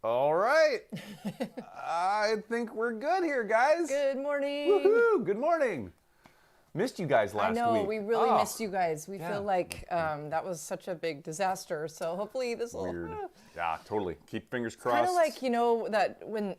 All right. I think we're good here, guys. Good morning. Woohoo! Good morning. Missed you guys last week. I know, we really Oh, missed you guys. We yeah. feel like that was such a big disaster. So hopefully this will... Weird. Yeah, totally. Keep fingers crossed. Kind of like, you know, that when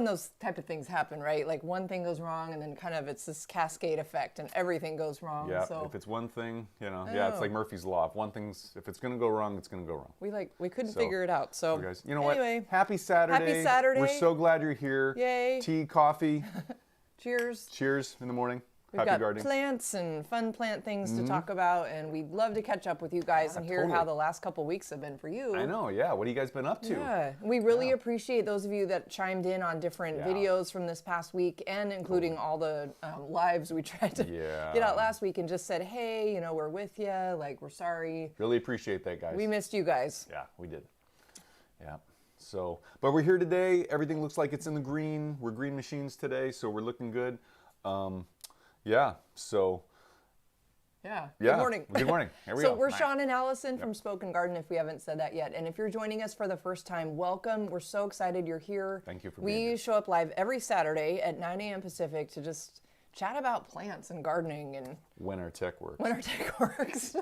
those type of things happen, right? Like one thing goes wrong and then kind of it's this cascade effect and everything goes wrong. Yeah, so if it's one thing, you know, yeah, it's like Murphy's Law. If it's going to go wrong, it's going to go wrong. we couldn't figure it out. So guys, you know anyway, what? Happy Saturday. Happy Saturday. We're so glad you're here. Yay. Tea, coffee. Cheers. Cheers in the morning. We've Happy got gardening. plants and fun plant things to talk about, and we'd love to catch up with you guys and hear totally. how the last couple weeks have been for you. I know, yeah. What have you guys been up to? Yeah, we really appreciate those of you that chimed in on different Yeah. videos from this past week, and including all the lives we tried to get out last week, and just said, hey, you know, we're with you, like, we're sorry. Really appreciate that, guys. We missed you guys. Yeah, we did. Yeah. So, but we're here today. Everything looks like it's in the green. We're green machines today, so we're looking good. Yeah. So. Yeah. Yeah. Good morning. Good morning. Here we go. So we're Sean and Allison from Spoken Garden, if we haven't said that yet. And if you're joining us for the first time, welcome. We're so excited you're here. Thank you for being here. We show up live every Saturday at 9 a.m. Pacific to just chat about plants and gardening and when our tech works. when our tech works.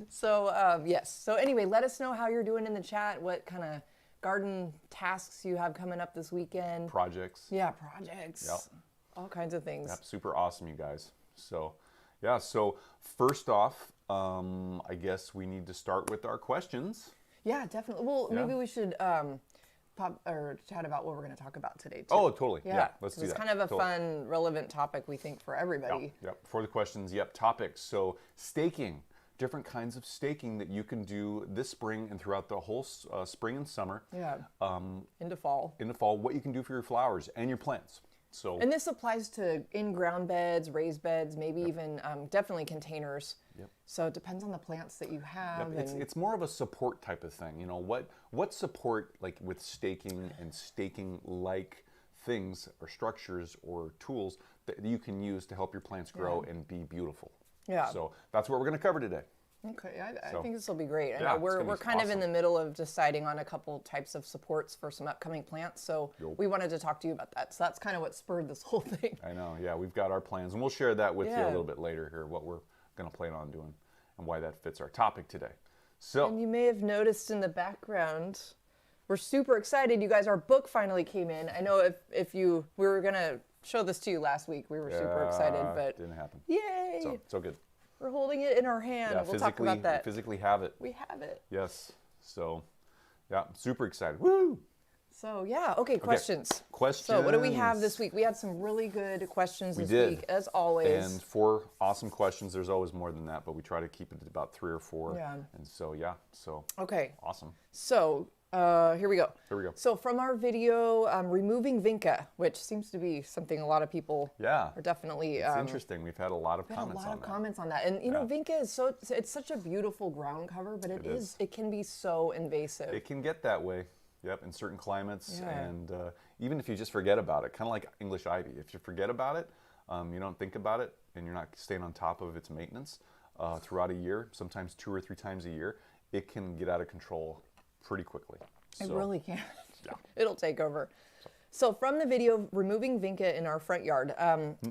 So yes. So anyway, let us know how you're doing in the chat. What kind of garden tasks you have coming up this weekend? Projects. Yeah, projects. Yep. All kinds of things. Yep. Super awesome, you guys. So, yeah. So first off, I guess we need to start with our questions. Yeah, definitely. Well, Yeah. maybe we should chat about what we're going to talk about today, too. Oh, totally. Yeah. Let's do that. It's kind of a fun, relevant topic, we think, for everybody. Yep. For the questions, topics. So staking, different kinds of staking that you can do this spring and throughout the whole spring and summer. Yeah. Into fall. In the fall, what you can do for your flowers and your plants. So. And this applies to in-ground beds, raised beds, maybe even definitely containers. Yep. So it depends on the plants that you have. Yep. It's more of a support type of thing. You know, what support, like with staking and staking like things or structures or tools that you can use to help your plants grow and be beautiful. Yeah. So that's what we're going to cover today. Okay, I think this will be great. Yeah, we're kind of in the middle of deciding on a couple types of supports for some upcoming plants, so we wanted to talk to you about that. So that's kind of what spurred this whole thing. I know, yeah, we've got our plans, and we'll share that with you a little bit later here, what we're going to plan on doing and why that fits our topic today. So, and you may have noticed in the background, we're super excited. You guys, our book finally came in. I know we were going to show this to you last week. We were super excited, but didn't happen. Yay! So good. We're holding it in our hand. Yeah, we'll talk about that. Physically have it. We have it. Yes. So, yeah, super excited. Woo! So, yeah. Okay, questions. Questions. So, what do we have this week? We had some really good questions this week, as always. And 4 awesome questions. There's always more than that, but we try to keep it at about 3 or 4. Yeah. And so, yeah. So, okay. Awesome. So, here we go. Here we go. So, from our video, removing Vinca, which seems to be something a lot of people are definitely... It's interesting. We've had a lot of comments on that. And, you know, Vinca is it's such a beautiful ground cover, but it can be so invasive. It can get that way. Yep, in certain climates, and even if you just forget about it, kind of like English ivy. If you forget about it, you don't think about it, and you're not staying on top of its maintenance throughout a year, sometimes 2 or 3 times a year, it can get out of control pretty quickly. It really can. Yeah. It'll take over. So from the video, removing Vinca in our front yard,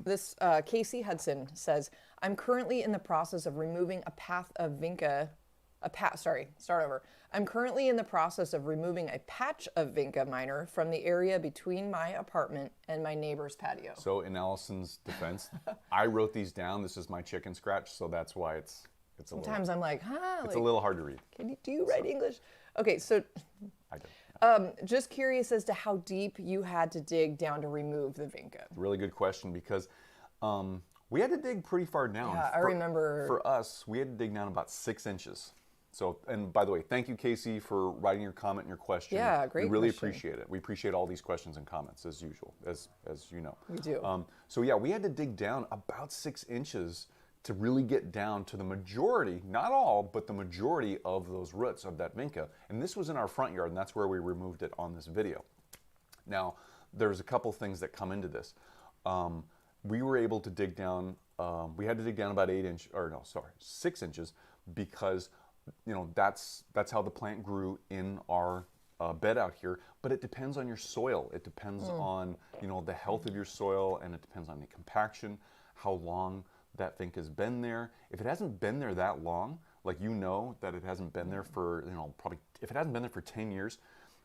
this Casey Hudson says, I'm currently in the process of removing a patch of Vinca minor from the area between my apartment and my neighbor's patio. So in Allison's defense, I wrote these down. This is my chicken scratch, so that's why it's Sometimes I'm like, it's a little hard to read. Do you write English? Okay, so I do. Just curious as to how deep you had to dig down to remove the Vinca. Really good question, because we had to dig pretty far down. Yeah, I remember. For us, we had to dig down about 6 inches. So, and by the way, thank you, Casey, for writing your comment and your question. Yeah, great We really question. appreciate it. We appreciate all these questions and comments, as usual, as you know. We do. So yeah, we had to dig down about 6 inches to really get down to the majority, not all, but the majority of those roots of that Vinca. And this was in our front yard, and that's where we removed it on this video. Now, there's a couple things that come into this. We were able to dig down, we had to dig down about 6 inches, because you know that's how the plant grew in our bed out here, but it depends on your soil. It depends on, you know, the health of your soil, and it depends on the compaction, how long that Vinca's been there. If it hasn't been there that long, like, you know that it hasn't been there for, you know, probably, if it hasn't been there for 10 years,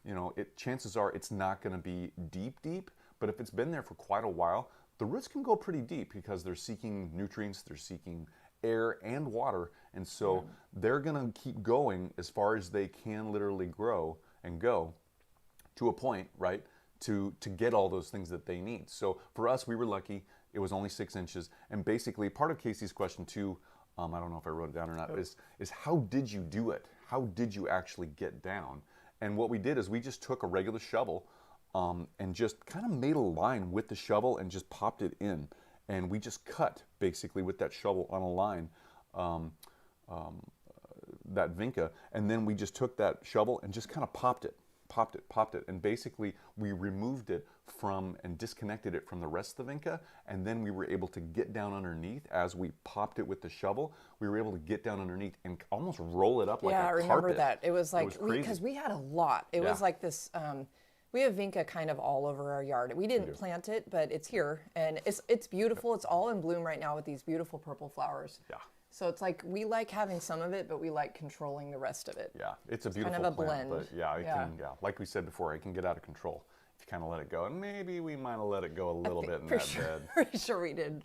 you know, chances are it's not going to be deep, but if it's been there for quite a while, the roots can go pretty deep because they're seeking nutrients, they're seeking air and water, and so they're going to keep going as far as they can literally grow and go to a point, right, to get all those things that they need. So for us, we were lucky. It was only 6 inches, and basically part of Casey's question too, I don't know if I wrote it down or not, is how did you do it? How did you actually get down? And what we did is we just took a regular shovel and just kind of made a line with the shovel and just popped it in. And we just cut basically with that shovel on a line that Vinca, and then we just took that shovel and just kind of popped it, and basically we removed it from and disconnected it from the rest of the Vinca, and then we were able to get down underneath as we popped it with the shovel. We were able to get down underneath and almost roll it up like a carpet. Yeah, I remember that. It was like, because we had a lot. It was like this, we have Vinca kind of all over our yard. We didn't plant it, but it's here, and it's beautiful. It's all in bloom right now with these beautiful purple flowers. Yeah. So it's like we like having some of it, but we like controlling the rest of it. Yeah, it's a beautiful kind of a plant, blend. but yeah, it can, like we said before, it can get out of control if you kind of let it go. And maybe we might have let it go a little bit in that bed. Pretty sure we did.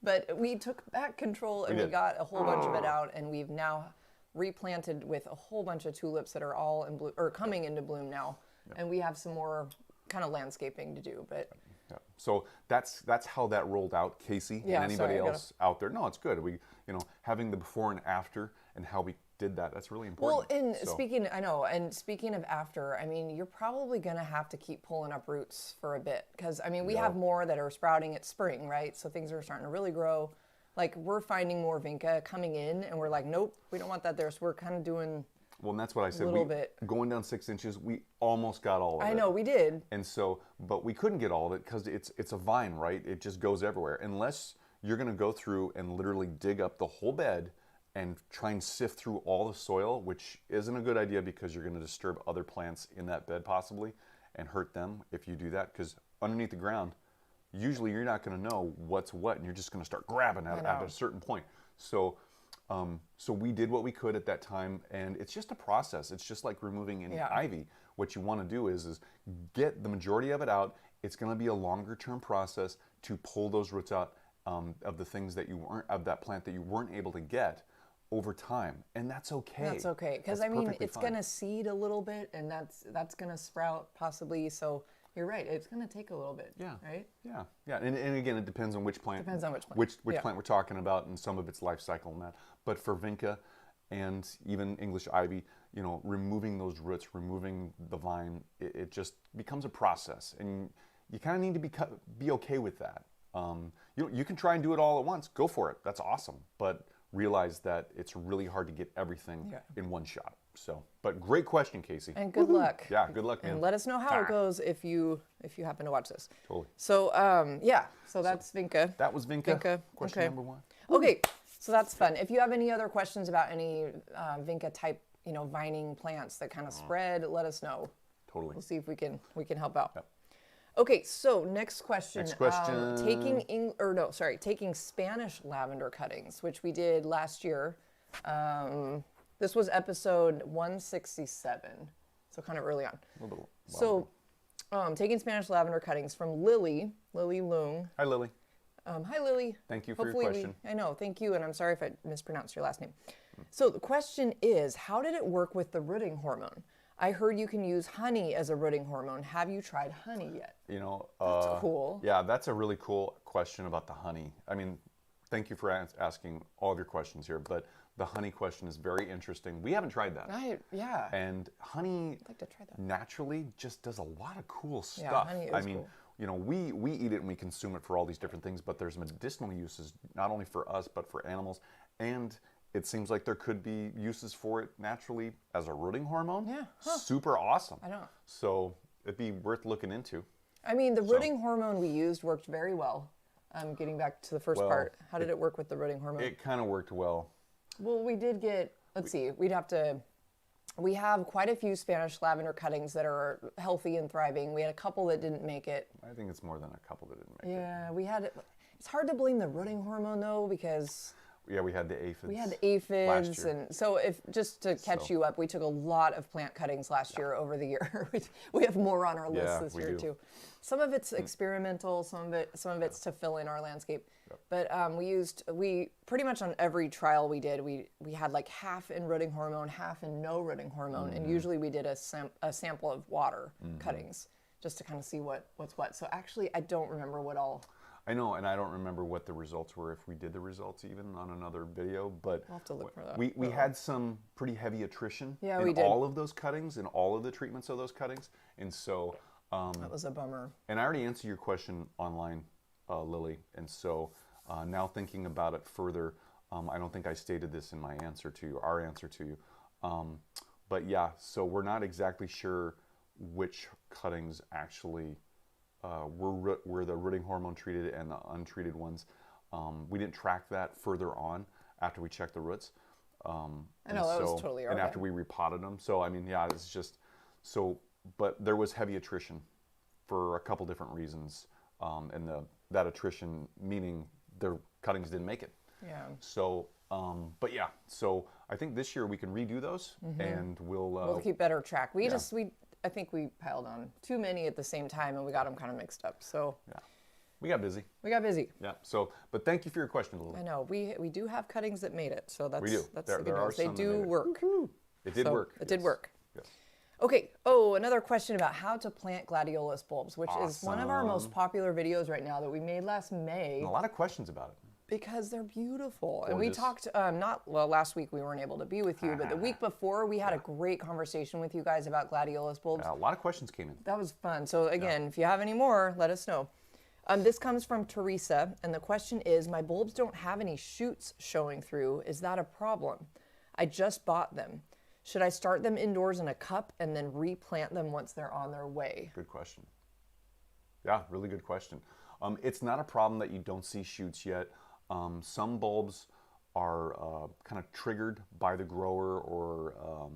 But we took back control, and we got a whole bunch of it out, and we've now replanted with a whole bunch of tulips that are all in bloom, or coming into bloom now. And we have some more kind of landscaping to do, but so that's how that rolled out, Casey. And anybody else out there? No, it's good. We, you know, having the before and after and how we did that, that's really important. Well, and speaking of after, I mean, you're probably gonna have to keep pulling up roots for a bit, because I mean, we have more that are sprouting at spring, right? So things are starting to really grow. Like, we're finding more Vinca coming in, and we're like, nope, we don't want that there. So we're kind of doing. Well, and that's what I said. Going down 6 inches, we almost got all of it. I know, we did. And so, but we couldn't get all of it because it's a vine, right? It just goes everywhere. Unless you're going to go through and literally dig up the whole bed and try and sift through all the soil, which isn't a good idea because you're going to disturb other plants in that bed possibly and hurt them if you do that. Because underneath the ground, usually you're not going to know what's what, and you're just going to start grabbing at a certain point. So we did what we could at that time, and it's just a process. It's just like removing any ivy. What you want to do is get the majority of it out. It's going to be a longer term process to pull those roots out of the things that you weren't, of that plant that you weren't able to get over time, and that's okay. That's okay, because I mean, it's going to seed a little bit, and that's going to sprout possibly. So you're right. It's going to take a little bit. Yeah. Right. Yeah. Yeah. And again, it depends on which plant. Depends on which plant. Which plant we're talking about, and some of its life cycle and that. But for Vinca, and even English ivy, you know, removing those roots, removing the vine, it just becomes a process, and you kind of need to be okay with that. You can try and do it all at once. Go for it. That's awesome. But realize that it's really hard to get everything in one shot. So, but great question, Casey. And good luck. Yeah, good luck, man. And let us know how it goes if you happen to watch this. Totally. So, so that's Vinca. That was Vinca. Question number 1. Okay, so that's fun. If you have any other questions about any Vinca type, you know, vining plants that kind of spread, let us know. Totally. We'll see if we can help out. Yep. Okay, so next question. Taking Spanish lavender cuttings, which we did last year. This was episode 167, so kind of early on. A little bit. So, taking Spanish lavender cuttings from Lilly Loong. Hi, Lily. Hi, Lily. Thank you for your question. I know, thank you, and I'm sorry if I mispronounced your last name. So the question is, how did it work with the rooting hormone? I heard you can use honey as a rooting hormone. Have you tried honey yet? You know, that's cool. Yeah, that's a really cool question about the honey. I mean, thank you for asking all of your questions here, but the honey question is very interesting. We haven't tried that. And honey, I'd like to try that. Naturally just does a lot of cool stuff. Yeah, honey is cool. You know, we eat it and we consume it for all these different things, but there's medicinal uses not only for us but for animals, and it seems like there could be uses for it naturally as a rooting hormone. Yeah. Super awesome. I know. So it'd be worth looking into. I mean, the rooting hormone we used worked very well. Getting back to the first part, how did it work with the rooting hormone? It kind of worked well. Well, we did get, let's see, we'd have to We have quite a few Spanish lavender cuttings that are healthy and thriving. We had a couple that didn't make it. I think it's more than a couple that didn't make it. Yeah, we had, it's hard to blame the rooting hormone though, because Yeah, we had the aphids. we had the aphids, and so if just to catch you up, we took a lot of plant cuttings last year over the year. We have more on our list this year too. Some of it's experimental, some of it's to fill in our landscape. But we pretty much on every trial we did, we had like half in rooting hormone, half in no rooting hormone, and usually we did a sample of water cuttings just to kind of see what's what. So actually, I don't remember what all. I know, and I don't remember what the results were, if we did the results even on another video, but I'll have to look for that. We had some pretty heavy attrition Yeah, in we did. all of those cuttings, in all of the treatments of those cuttings, and so... that was a bummer. And I already answered your question online, Lily, and so now thinking about it further, I don't think I stated this in my answer to you, our answer to you, but yeah, so we're not exactly sure which cuttings actually were the rooting hormone treated and the untreated ones. We didn't track that further on after we checked the roots. I know, that was totally And okay. after we repotted them. So, I mean, yeah, it's just, so, but there was heavy attrition for a couple different reasons. And that attrition meaning their cuttings didn't make it. Yeah. So, but yeah, so I think this year we can redo those and We'll keep better track. I think we piled on too many at the same time and we got them kind of mixed up. So yeah, we got busy. we got busy. Yeah. So, but thank you for your question, Lily. I know we do have cuttings that made it, so that's We do. that's There- the good there are news. They some that do made it. work. It did So work. It did yes. work. Yes. Okay. Oh, another question about how to plant gladiolus bulbs, which is one of our most popular videos right now that we made last May. And a lot of questions about it. Because they're beautiful. And we Gorgeous. talked, last week we weren't able to be with you, but the week before we had a great conversation with you guys about gladiolus bulbs. Yeah, a lot of questions came in. That was fun. So again, if you have any more, let us know. This comes from Teresa, and the question is, my bulbs don't have any shoots showing through. Is that a problem? I just bought them. Should I start them indoors in a cup and then replant them once they're on their way? Good question. Yeah, really good question. It's not a problem that you don't see shoots yet. Some bulbs are kind of triggered by the grower or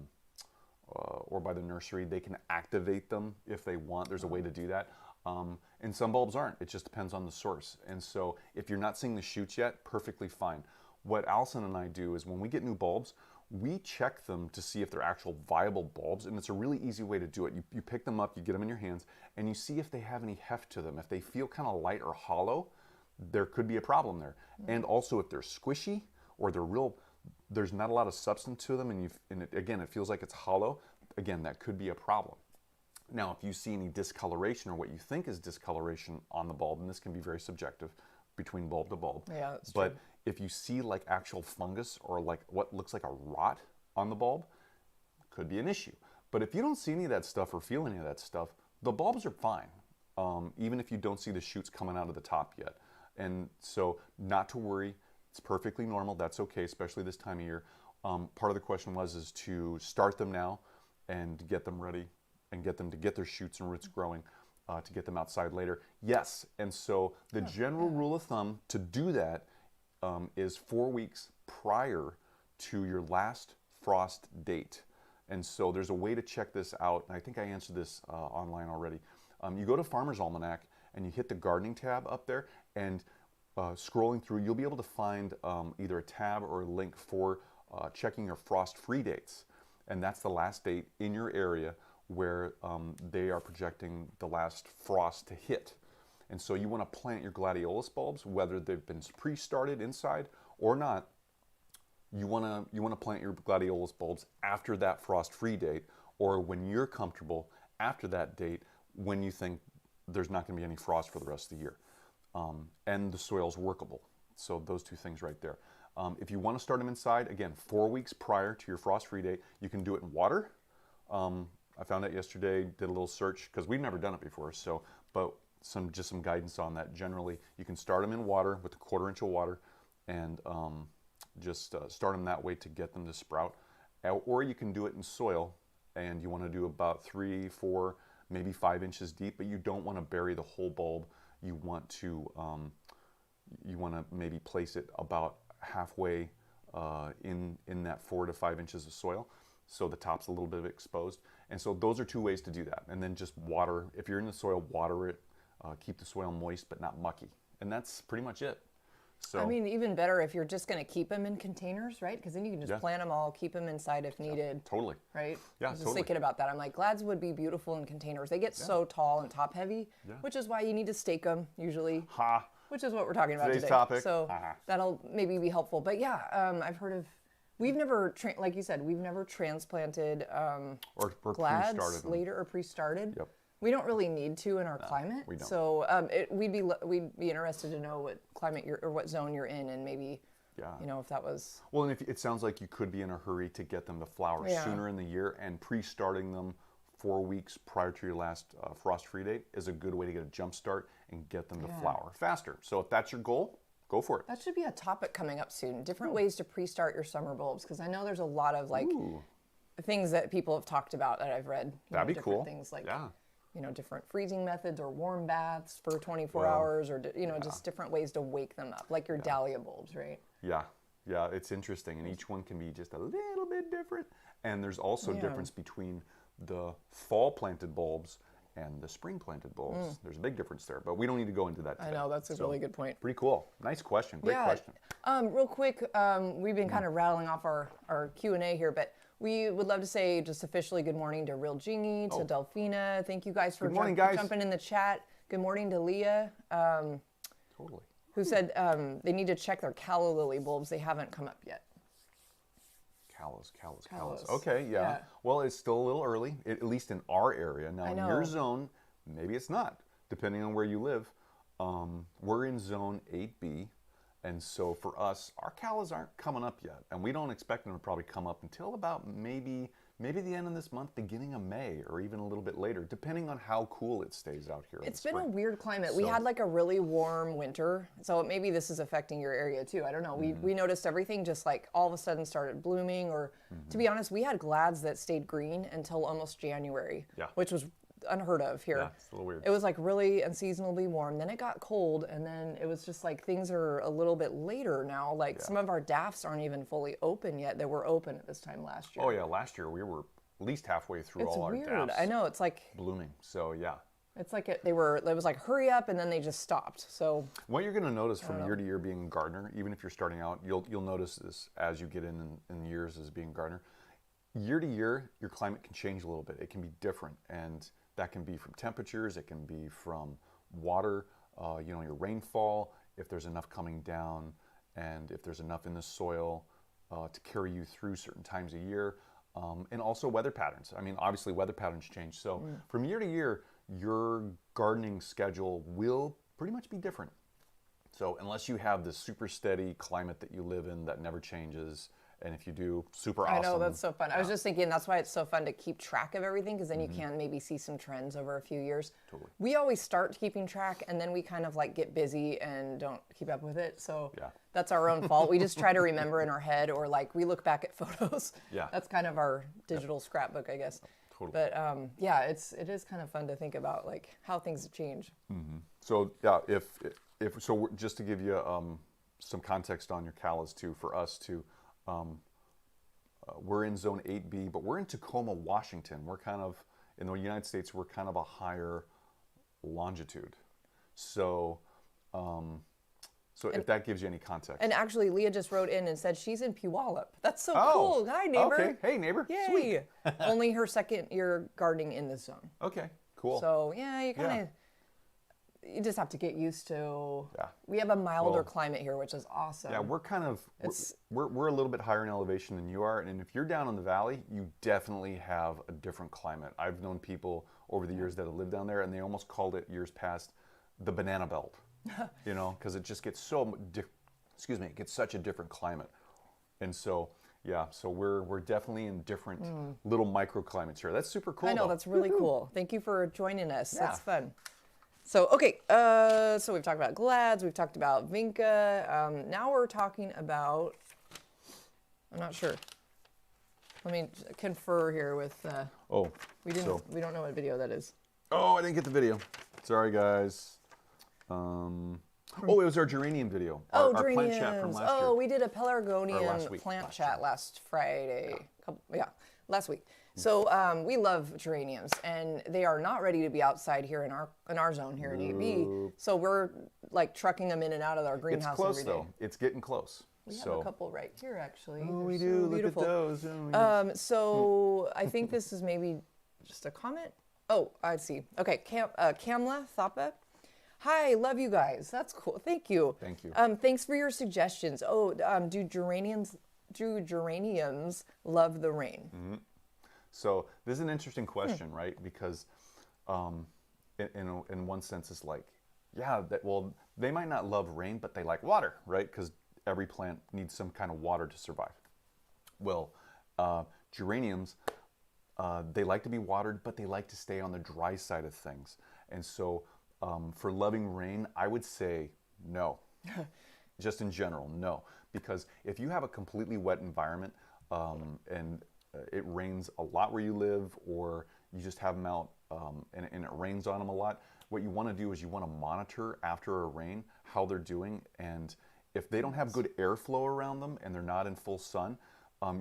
by the nursery. They can activate them if they want. There's a way to do that. And some bulbs aren't. It just depends on the source. And so if you're not seeing the shoots yet, perfectly fine. What Allison and I do is when we get new bulbs, we check them to see if they're actual viable bulbs, and it's a really easy way to do it. You pick them up, you get them in your hands, and you see if they have any heft to them. If they feel kind of light or hollow, there could be a problem there. And also if they're squishy or there's not a lot of substance to them, and again, it feels like it's hollow, again, that could be a problem. Now, if you see any discoloration or what you think is discoloration on the bulb, and this can be very subjective between bulb to bulb. Yeah, that's but true. if you see like actual fungus or like what looks like a rot on the bulb, could be an issue. But if you don't see any of that stuff or feel any of that stuff, the bulbs are fine, even if you don't see the shoots coming out of the top yet. And so not to worry, it's perfectly normal, that's okay, especially this time of year. Part of the question is to start them now and get them ready and get them to get their shoots and roots growing to get them outside later. Yes, and so the general rule of thumb to do that is 4 weeks prior to your last frost date. And so there's a way to check this out, and I think I answered this online already. You go to Farmer's Almanac and you hit the gardening tab up there, and scrolling through, you'll be able to find either a tab or a link for checking your frost-free dates. And that's the last date in your area where they are projecting the last frost to hit. And so you want to plant your gladiolus bulbs, whether they've been pre-started inside or not. You want to plant your gladiolus bulbs after that frost-free date, or when you're comfortable after that date, when you think there's not going to be any frost for the rest of the year, and the soil's workable. So those two things right there. If you want to start them inside, again, 4 weeks prior to your frost-free date, you can do it in water. I found out yesterday, did a little search, because we've never done it before, so, but just some guidance on that. Generally, you can start them in water with a 1/4 inch of water, and just start them that way to get them to sprout. Or you can do it in soil, and you want to do about 3, 4, maybe 5 inches deep, but you don't want to bury the whole bulb. You want to maybe place it about halfway in that 4 to 5 inches of soil. so the top's a little bit exposed. And so those are two ways to do that. And then just water, if you're in the soil, water it, keep the soil moist but not mucky. And that's pretty much it. So, I mean, even better if you're just going to keep them in containers, right? Because then you can just plant them all, keep them inside if needed. Totally. Right? Yeah, I was just thinking about that. I'm like, glads would be beautiful in containers. They get so tall and top heavy, which is why you need to stake them usually. Which is what we're talking about Today's today. topic. So that'll maybe be helpful. But yeah, I've heard of, we've never, like you said, we've never transplanted or glads later or pre-started. Yep. We don't really need to in our climate. We don't. So we'd be interested to know what climate or what zone you're in, and maybe you know if that was. Well, and if it sounds like you could be in a hurry to get them to flower sooner in the year, and pre-starting them 4 weeks prior to your last frost-free date is a good way to get a jump start and get them to flower faster. So if that's your goal, go for it. That should be a topic coming up soon. Different ways to pre-start your summer bulbs, because I know there's a lot of like things that people have talked about that I've read. That'd be cool. Things like you know, different freezing methods or warm baths for 24 hours, or you know, just different ways to wake them up, like your dahlia bulbs, right? Yeah, it's interesting, and each one can be just a little bit different. And there's also difference between the fall planted bulbs and the spring planted bulbs. There's a big difference there, but we don't need to go into that today. I know, that's a really good point. Pretty cool. Nice question. Great question. Real quick, we've been kind of rattling off our Q&A here, but we would love to say just officially good morning to Real Jingy, to Delphina. Thank you guys for jumping in the chat. Good morning to Leah. Who said they need to check their Calla lily bulbs. They haven't come up yet. Callas. Okay, yeah. Well, it's still a little early, at least in our area. Now, in your zone, maybe it's not, depending on where you live. We're in zone 8B, and so for us, our callas aren't coming up yet, and we don't expect them to probably come up until about maybe the end of this month, beginning of May, or even a little bit later, depending on how cool it stays out here. It's been a weird climate. We had like a really warm winter, so maybe this is affecting your area too. I don't know. We noticed everything just like all of a sudden started blooming, or to be honest, we had glads that stayed green until almost January, which was unheard of here. Yeah, it's a little weird. It was like really unseasonably warm. Then it got cold, and then it was just like things are a little bit later now. Like some of our daffs aren't even fully open yet. They were open at this time last year. Oh yeah, last year we were at least halfway through all our daffs. I know, it's like blooming. So yeah. It's like it was like hurry up, and then they just stopped. So what you're going to notice from year to year being a gardener, even if you're starting out, you'll notice this as you get in years as being a gardener. Year to year, your climate can change a little bit. It can be different, and that can be from temperatures, it can be from water, your rainfall, if there's enough coming down, and if there's enough in the soil to carry you through certain times a year, and also weather patterns. I mean, obviously weather patterns change. So from year to year, your gardening schedule will pretty much be different. So unless you have this super steady climate that you live in that never changes, and if you do, super awesome. I know, that's so fun. I was just thinking that's why it's so fun to keep track of everything, because then you can maybe see some trends over a few years. Totally. We always start keeping track, and then we kind of like get busy and don't keep up with it. So that's our own fault. We just try to remember in our head, or like we look back at photos. Yeah. That's kind of our digital scrapbook, I guess. Totally. But it is kind of fun to think about like how things change. So yeah, so just to give you some context on your callas too, for us too. We're in zone 8B, but we're in Tacoma, Washington. We're kind of, in the United States, we're kind of a higher longitude. So, if that gives you any context. And actually, Leah just wrote in and said she's in Puyallup. That's so cool. Hi, neighbor. Okay. Hey, neighbor. Yay. Sweet. Only her second year gardening in this zone. Okay, cool. So, you kind of... You just have to get used to. We have a milder climate here, which is awesome. Yeah, we're kind of we're a little bit higher in elevation than you are, and if you're down in the valley, you definitely have a different climate. I've known people over the years that have lived down there, and they almost called it years past the banana belt, because it just gets it gets such a different climate, and so. Yeah, so we're definitely in different little microclimates here. That's super cool. I know, that's really cool. Thank you for joining us. Yeah. That's fun. So, okay, so we've talked about glads, we've talked about Vinca. Now we're talking about, I'm not sure. Let me confer here with, we don't know what video that is. Oh, I didn't get the video. Sorry, guys. It was our geranium video. Our plant chat from last year. We did a pelargonium plant chat last Friday. last week. So we love geraniums, and they are not ready to be outside here in our zone here at AB. So we're like trucking them in and out of our greenhouse It's close every day. though. It's getting close. We have a couple right here, actually. Oh, They're we so do. beautiful. Look at those. So I think this is maybe just a comment. Oh, I see. Okay, Kamla Thapa. Hi, love you guys. That's cool. Thank you. Thank you. Thanks for your suggestions. Oh, do geraniums love the rain? Mm-hmm. So this is an interesting question, right? Because in one sense, it's like, yeah, well, they might not love rain, but they like water, right? Because every plant needs some kind of water to survive. Well, geraniums, they like to be watered, but they like to stay on the dry side of things. And so for loving rain, I would say no. Just in general, no. Because if you have a completely wet environment and it rains a lot where you live, or you just have them out and it rains on them a lot, what you want to do is you want to monitor after a rain how they're doing. And if they don't have good airflow around them and they're not in full sun,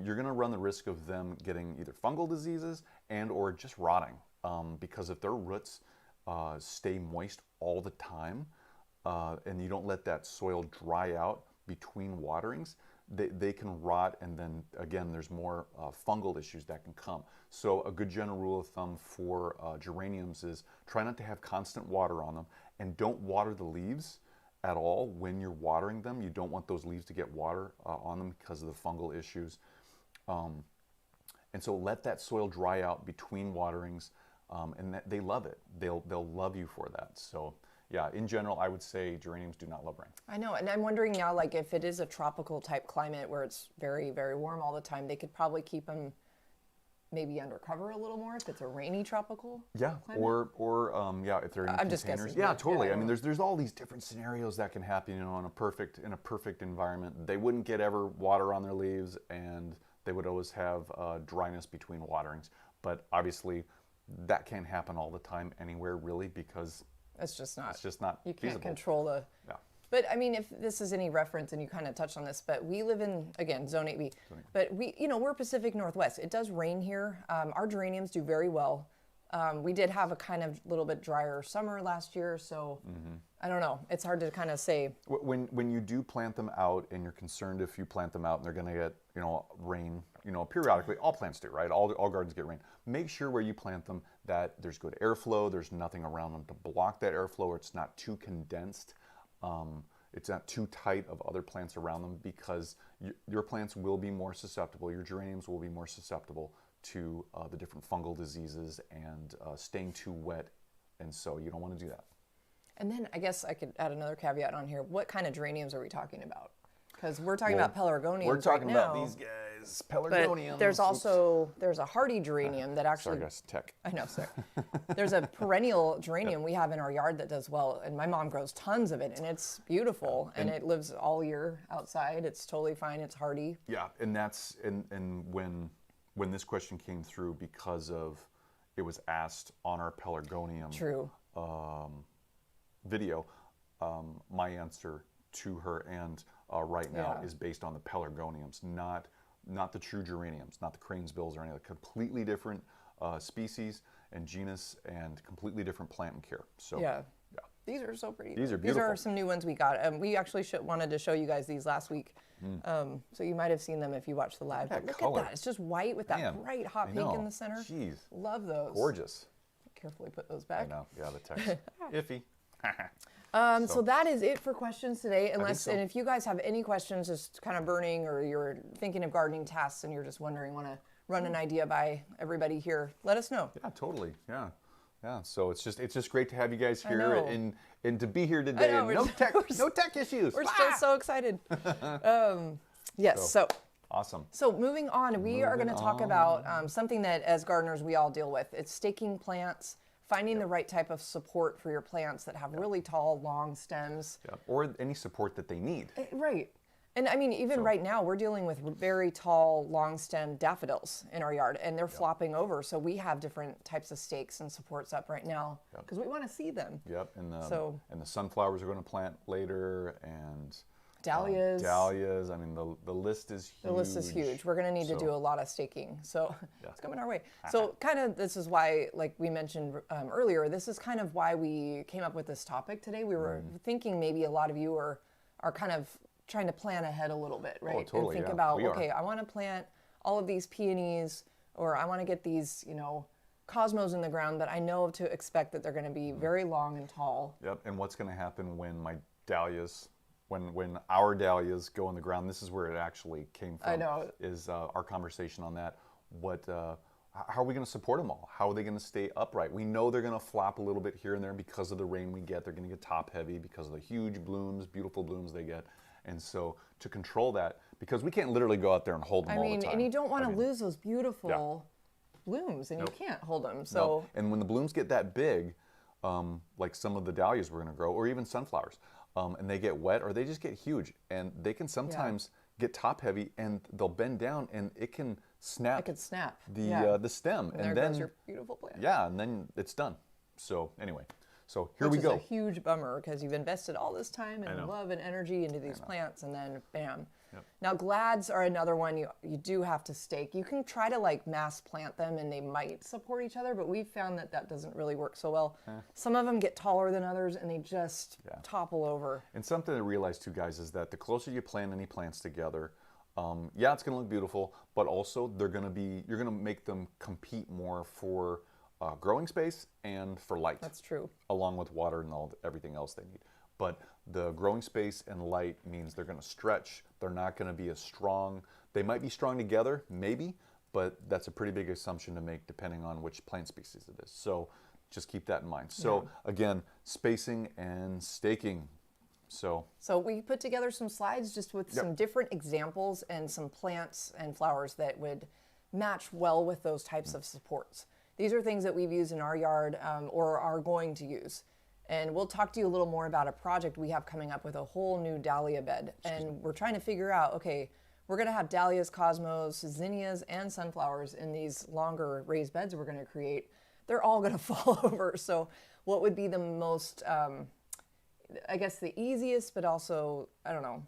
you're going to run the risk of them getting either fungal diseases and or just rotting. Because if their roots stay moist all the time and you don't let that soil dry out between waterings, they can rot, and then again there's more fungal issues that can come. So a good general rule of thumb for geraniums is try not to have constant water on them, and don't water the leaves at all when you're watering them. You don't want those leaves to get water on them because of the fungal issues. And so let that soil dry out between waterings, and they love it. They'll love you for that. So yeah, in general, I would say geraniums do not love rain. I know, and I'm wondering now, like if it is a tropical type climate where it's very, very warm all the time, they could probably keep them maybe under cover a little more if it's a rainy tropical climate. Or yeah, if they're in I'm containers. just guessing. Yeah, totally. I mean, there's all these different scenarios that can happen. In a perfect environment, they wouldn't get ever water on their leaves, and they would always have dryness between waterings. But obviously, that can't happen all the time anywhere, really, because it's just not you can't feasible. control the. Yeah. But I mean, if this is any reference, and you kind of touched on this, but we live in, again, Zone 8B, but we're Pacific Northwest. It does rain here. Our geraniums do very well. We did have a kind of little bit drier summer last year, so I don't know. It's hard to kind of say. When you do plant them out, and you're concerned if you plant them out and they're going to get rain, periodically, all plants do, right? All gardens get rain. Make sure where you plant them that there's good airflow, there's nothing around them to block that airflow, or it's not too condensed. It's not too tight of other plants around them, because your plants will be more susceptible, your geraniums will be more susceptible to the different fungal diseases and staying too wet, and so you don't want to do that. And then I guess I could add another caveat on here. What kind of geraniums are we talking about? Because we're talking about pelargoniums. We're talking right about now, these guys, pelargoniums. But there's also a hardy geranium that actually. Sorry, guys, tech. I know, sir. There's a perennial geranium we have in our yard that does well, and my mom grows tons of it, and it's beautiful, and it lives all year outside. It's totally fine. It's hardy. Yeah, and that's and when this question came through, because of it was asked on our pelargonium video, my answer to her and right now is based on the pelargoniums, not the true geraniums, not the cranesbills or any of the completely different species and genus, and completely different plant and care. So yeah. These are so pretty. These are beautiful. These are some new ones we got. We actually wanted to show you guys these last week. So you might have seen them if you watched the live. But look at that. It's just white with that bright hot pink in the center. Jeez. Love those. Gorgeous. Carefully put those back. I know. Yeah, the text. Iffy. So that is it for questions today. and if you guys have any questions just kind of burning, or you're thinking of gardening tasks and you're just wondering, want to run an idea by everybody here, let us know. Yeah, totally. Yeah. So it's just great to have you guys here and to be here today. I know, and no tech issues. We're still so excited. Yes. So awesome. So moving on, we are going to talk about something that as gardeners we all deal with. It's staking plants, finding the right type of support for your plants that have really tall, long stems. Yeah. Or any support that they need. Right. And I mean, even right now, we're dealing with very tall, long-stemmed daffodils in our yard, and they're flopping over. So we have different types of stakes and supports up right now because we want to see them. Yep. And the sunflowers are going to plant later, and Dahlias. Dahlias. I mean, the list is huge. The list is huge. We're going to need to do a lot of staking. So it's coming our way. So kind of this is why, like we mentioned earlier, this is kind of why we came up with this topic today. We were thinking maybe a lot of you are kind of trying to plan ahead a little bit, right? Oh, totally, and think yeah. about, We okay, are. I want to plant all of these peonies, or I want to get these, you know, cosmos in the ground, but I know to expect that they're going to be very long and tall. Yep. And what's going to happen when my dahlias, when our dahlias go in the ground? This is where it actually came from. I know. Is our conversation on that? How are we going to support them all? How are they going to stay upright? We know they're going to flop a little bit here and there because of the rain we get. They're going to get top heavy because of the huge blooms, beautiful blooms they get. And so to control that, because we can't literally go out there and hold them all the time. And you don't want to lose those beautiful blooms, and you can't hold them. So, no. And when the blooms get that big, like some of the dahlias we're going to grow, or even sunflowers, and they get wet or they just get huge, and they can sometimes get top heavy, and they'll bend down, and it can snap. It could snap. The stem, and there then goes your beautiful plant. Yeah, and then it's done. So anyway, so here Which we go. is a huge bummer because you've invested all this time and love and energy into these plants, and then bam. Yep. Now glads are another one you do have to stake. You can try to like mass plant them and they might support each other, but we've found that doesn't really work so well. Some of them get taller than others and they just topple over. And something to realize too, guys, is that the closer you plant any plants together, it's going to look beautiful, but also you're going to make them compete more for growing space and for light. That's true. Along with water and everything else they need. But the growing space and light means they're going to stretch. They're not going to be as strong. They might be strong together, maybe, but that's a pretty big assumption to make depending on which plant species it is. So just keep that in mind. So again, spacing and staking. So we put together some slides just with some different examples and some plants and flowers that would match well with those types of supports. These are things that we've used in our yard or are going to use. And we'll talk to you a little more about a project we have coming up with a whole new dahlia bed. And we're trying to figure out, okay, we're going to have dahlias, cosmos, zinnias, and sunflowers in these longer raised beds we're going to create. They're all going to fall over. So what would be the most, I guess the easiest, but also, I don't know,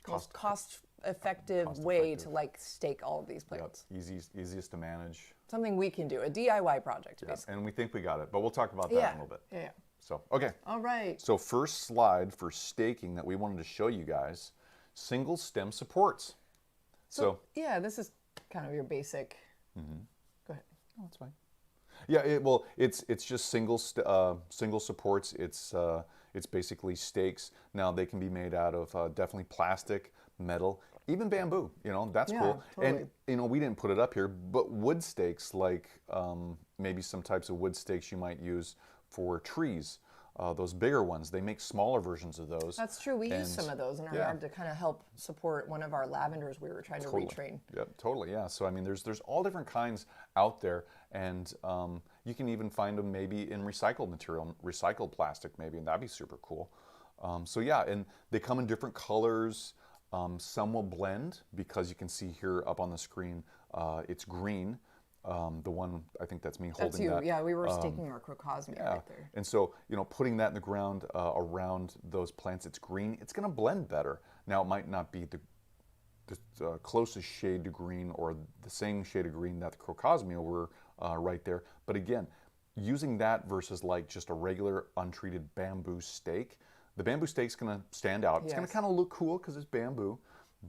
most cost-effective way to like stake all of these plants? Yep. Easiest to manage. Something we can do, a DIY project, basically. And we think we got it, but we'll talk about that in a little bit. Yeah. So, okay. All right. So first slide for staking that we wanted to show you guys, single stem supports. So yeah, this is kind of your basic. Go ahead. Oh, that's fine. Yeah, it's just single supports. It's basically stakes. Now they can be made out of definitely plastic, metal, even bamboo. You know, that's cool. Totally. And you know, we didn't put it up here, but wood stakes, like maybe some types of wood stakes you might use for trees. Those bigger ones, they make smaller versions of those. That's true. We use some of those in our yard to kind of help support one of our lavenders we were trying to retrain. Yep, totally, yeah. So I mean, there's all different kinds out there, and you can even find them maybe in recycled material, recycled plastic maybe, and that'd be super cool. So yeah, and they come in different colors. Some will blend because you can see here up on the screen, it's green. The one, I think that's me holding that. Yeah, we were staking our crocosmia right there. And so, you know, putting that in the ground around those plants, it's green, it's going to blend better. Now, it might not be the closest shade to green or the same shade of green that the crocosmia were right there. But again, using that versus like just a regular untreated bamboo stake, the bamboo stake's going to stand out. It's going to kind of look cool because it's bamboo,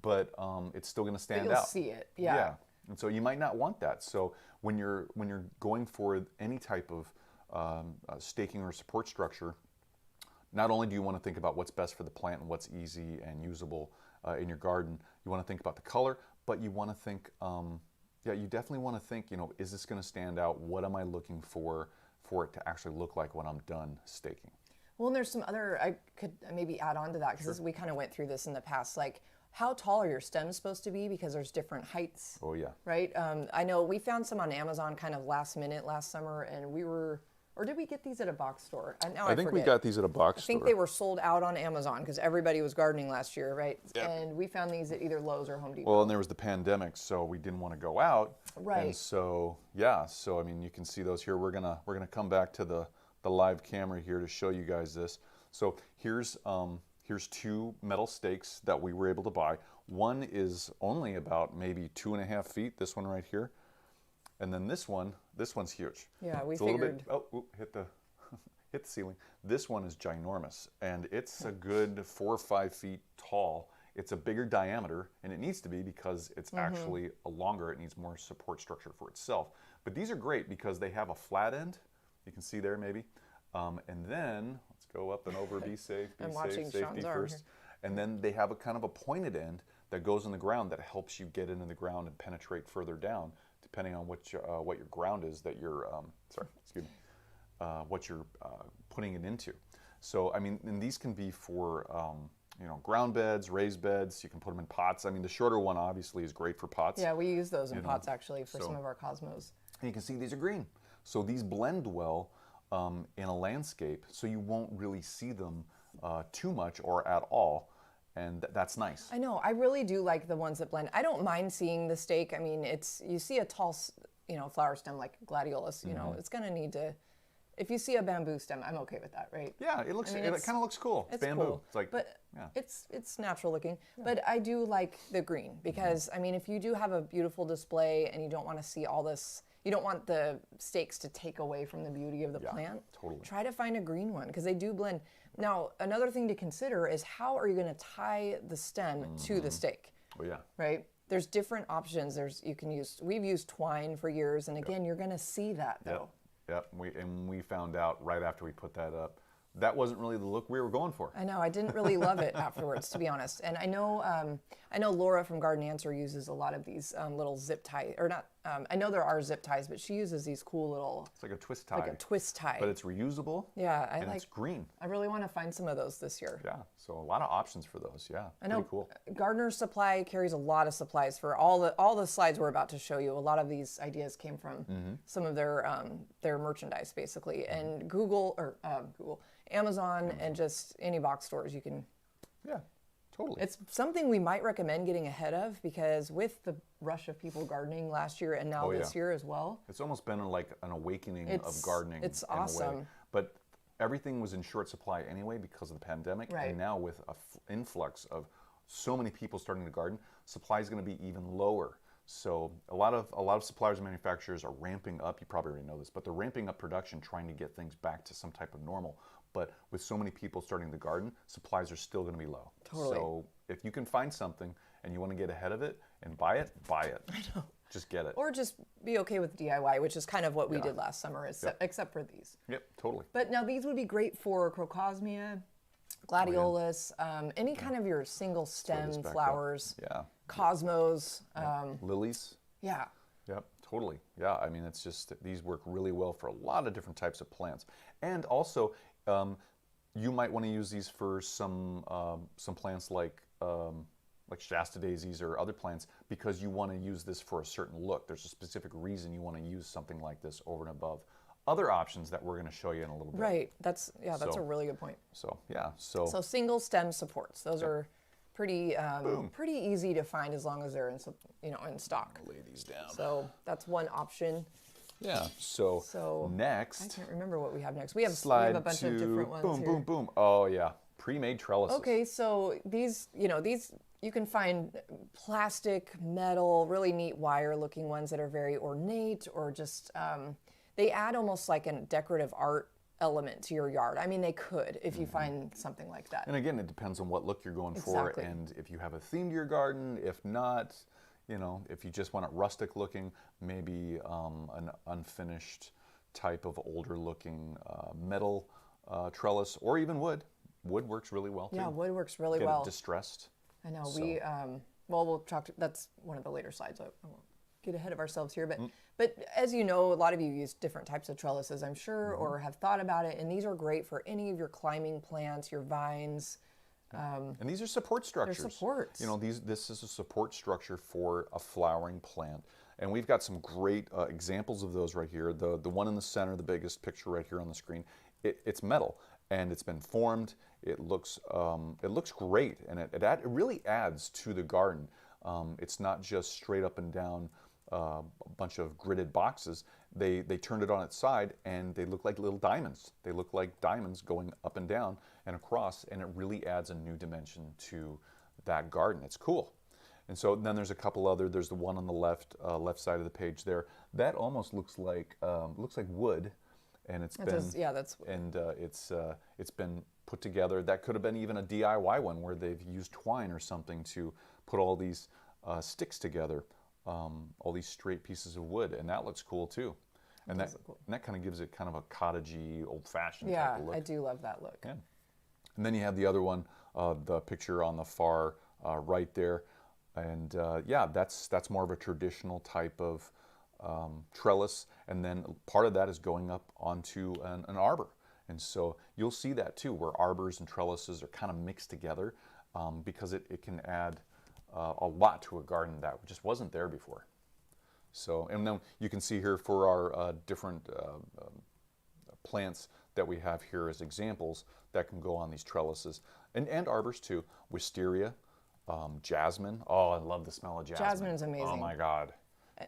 but it's still going to stand You'll out. see it, yeah. And so you might not want that. So when you're going for any type of staking or support structure, not only do you want to think about what's best for the plant and what's easy and usable in your garden, you want to think about the color, but you want to think, you definitely want to think, you know, is this going to stand out? What am I looking for it to actually look like when I'm done staking? Well, and there's some other, I could maybe add on to that because we kind of went through this in the past, like how tall are your stems supposed to be, because there's different heights. Oh yeah. Right? I know we found some on Amazon kind of last minute last summer, and we were, or did we get these at a box store? I think we got these at a box store. I think they were sold out on Amazon because everybody was gardening last year, right? Yep. And we found these at either Lowe's or Home Depot. Well, and there was the pandemic, so we didn't want to go out. Right. And so, yeah, so I mean, you can see those here. We're gonna come back to the live camera here to show you guys this. So here's here's 2 metal stakes that we were able to buy. One is only about maybe 2.5 feet, this one right here. And then this one's huge. Yeah, we it's figured. A little bit, oh, hit the ceiling. This one is ginormous, and it's a good 4 or 5 feet tall. It's a bigger diameter, and it needs to be because it's actually a longer. It needs more support structure for itself. But these are great because they have a flat end. You can see there maybe. And then, let's go up and over, be safe, be I'm safe, watching safety Sean's arm first. And then they have a kind of a pointed end that goes in the ground that helps you get into the ground and penetrate further down, depending on what your ground is that you're, what you're putting it into. So, I mean, and these can be for, you know, ground beds, raised beds. You can put them in pots. I mean, the shorter one obviously is great for pots. Yeah, we use those in pots actually for some of our cosmos. And you can see these are green. So these blend well in a landscape, so you won't really see them too much or at all. And that's nice. I know. I really do like the ones that blend. I don't mind seeing the stake. I mean, you see a tall, you know, flower stem like Gladiolus, you know, it's going to need to. If you see a bamboo stem, I'm okay with that, right? Yeah, it looks. I mean, it kind of looks cool. It's bamboo. Cool. It's like, but yeah. it's natural looking. Yeah. But I do like the green because I mean, if you do have a beautiful display and you don't want to see all this, you don't want the stakes to take away from the beauty of the plant. Totally. Try to find a green one because they do blend. Now, another thing to consider is how are you going to tie the stem to the stake? Oh yeah. Right. There's different options. We've used twine for years, and again, you're going to see that though. Yep, we found out right after we put that up, that wasn't really the look we were going for. I know, I didn't really love it afterwards, to be honest. And I know Laura from Garden Answer uses a lot of these little zip tie, or not. I know there are zip ties, but she uses these cool little. It's like a twist tie. Like a twist tie. But it's reusable. Yeah, and it's green. I really want to find some of those this year. Yeah, so a lot of options for those. Yeah, I know. Pretty cool. Gardener's Supply carries a lot of supplies for all the slides we're about to show you. A lot of these ideas came from some of their merchandise, basically, and Amazon, and just any box stores you can. Yeah, totally. It's something we might recommend getting ahead of because with the rush of people gardening last year and now this year as well. It's almost been like an awakening of gardening. It's in awesome. A way. But everything was in short supply anyway because of the pandemic. Right. And now with an influx of so many people starting to garden, supply is going to be even lower. So a lot of suppliers and manufacturers are ramping up. You probably already know this, but they're ramping up production, trying to get things back to some type of normal. But with so many people starting to garden, supplies are still going to be low. Totally. So if you can find something and you want to get ahead of it and buy it, buy it. I know. Just get it. Or just be okay with DIY, which is kind of what we did last summer, except for these. Yep, totally. But now these would be great for crocosmia, gladiolus, any kind of your single stem flowers, cosmos. Lilies. Yeah. Yep, totally. Yeah, I mean, it's just, these work really well for a lot of different types of plants. And also, you might want to use these for some plants like Shasta daisies or other plants because you want to use this for a certain look. There's a specific reason you want to use something like this over and above other options that we're going to show you in a little bit. Right. That's a really good point. So yeah. So single stem supports. Those are pretty easy to find as long as they're in stock. Lay these down. So that's one option. Yeah. So next, I can't remember what we have next. We have a bunch of different ones. Boom, here. boom, boom. Oh yeah, pre-made trellises. Okay, so these you can find plastic, metal, really neat wire-looking ones that are very ornate, or just they add almost like a decorative art element to your yard. I mean, they could if you find something like that. And again, it depends on what look you're going for, and if you have a theme to your garden. If not, if you just want it rustic looking, maybe an unfinished type of older looking metal trellis, or even wood. Wood works really well too. Yeah, wood works really Get well. It distressed. I know. So. We'll talk. That's one of the later slides. I won't get ahead of ourselves here, but as you know, a lot of you use different types of trellises, I'm sure, or have thought about it, and these are great for any of your climbing plants, your vines. And these are support structures. They're supports. This is a support structure for a flowering plant. And we've got some great examples of those right here. The one in the center, the biggest picture right here on the screen, it's metal, and it's been formed. It looks great, and it really adds to the garden. It's not just straight up and down a bunch of gridded boxes, they turned it on its side and they look like little diamonds. They look like diamonds going up and down and across, and it really adds a new dimension to that garden. It's cool. And so then there's a couple other. There's the one on the left side of the page there. That almost looks like wood, and it's been put together. That could have been even a DIY one where they've used twine or something to put all these sticks together, all these straight pieces of wood, and that looks cool too. And that kind of gives it kind of a cottagey, old-fashioned type of look. I do love that look. Yeah. And then you have the other one, the picture on the far right there. And yeah, that's more of a traditional type of trellis, and then part of that is going up onto an arbor. And so you'll see that too, where arbors and trellises are kind of mixed together, because it can add a lot to a garden that just wasn't there before. So, and then you can see here for our different plants that we have here as examples that can go on these trellises, and arbors too. Wisteria, jasmine. Oh, I love the smell of jasmine. Jasmine is amazing. Oh my God.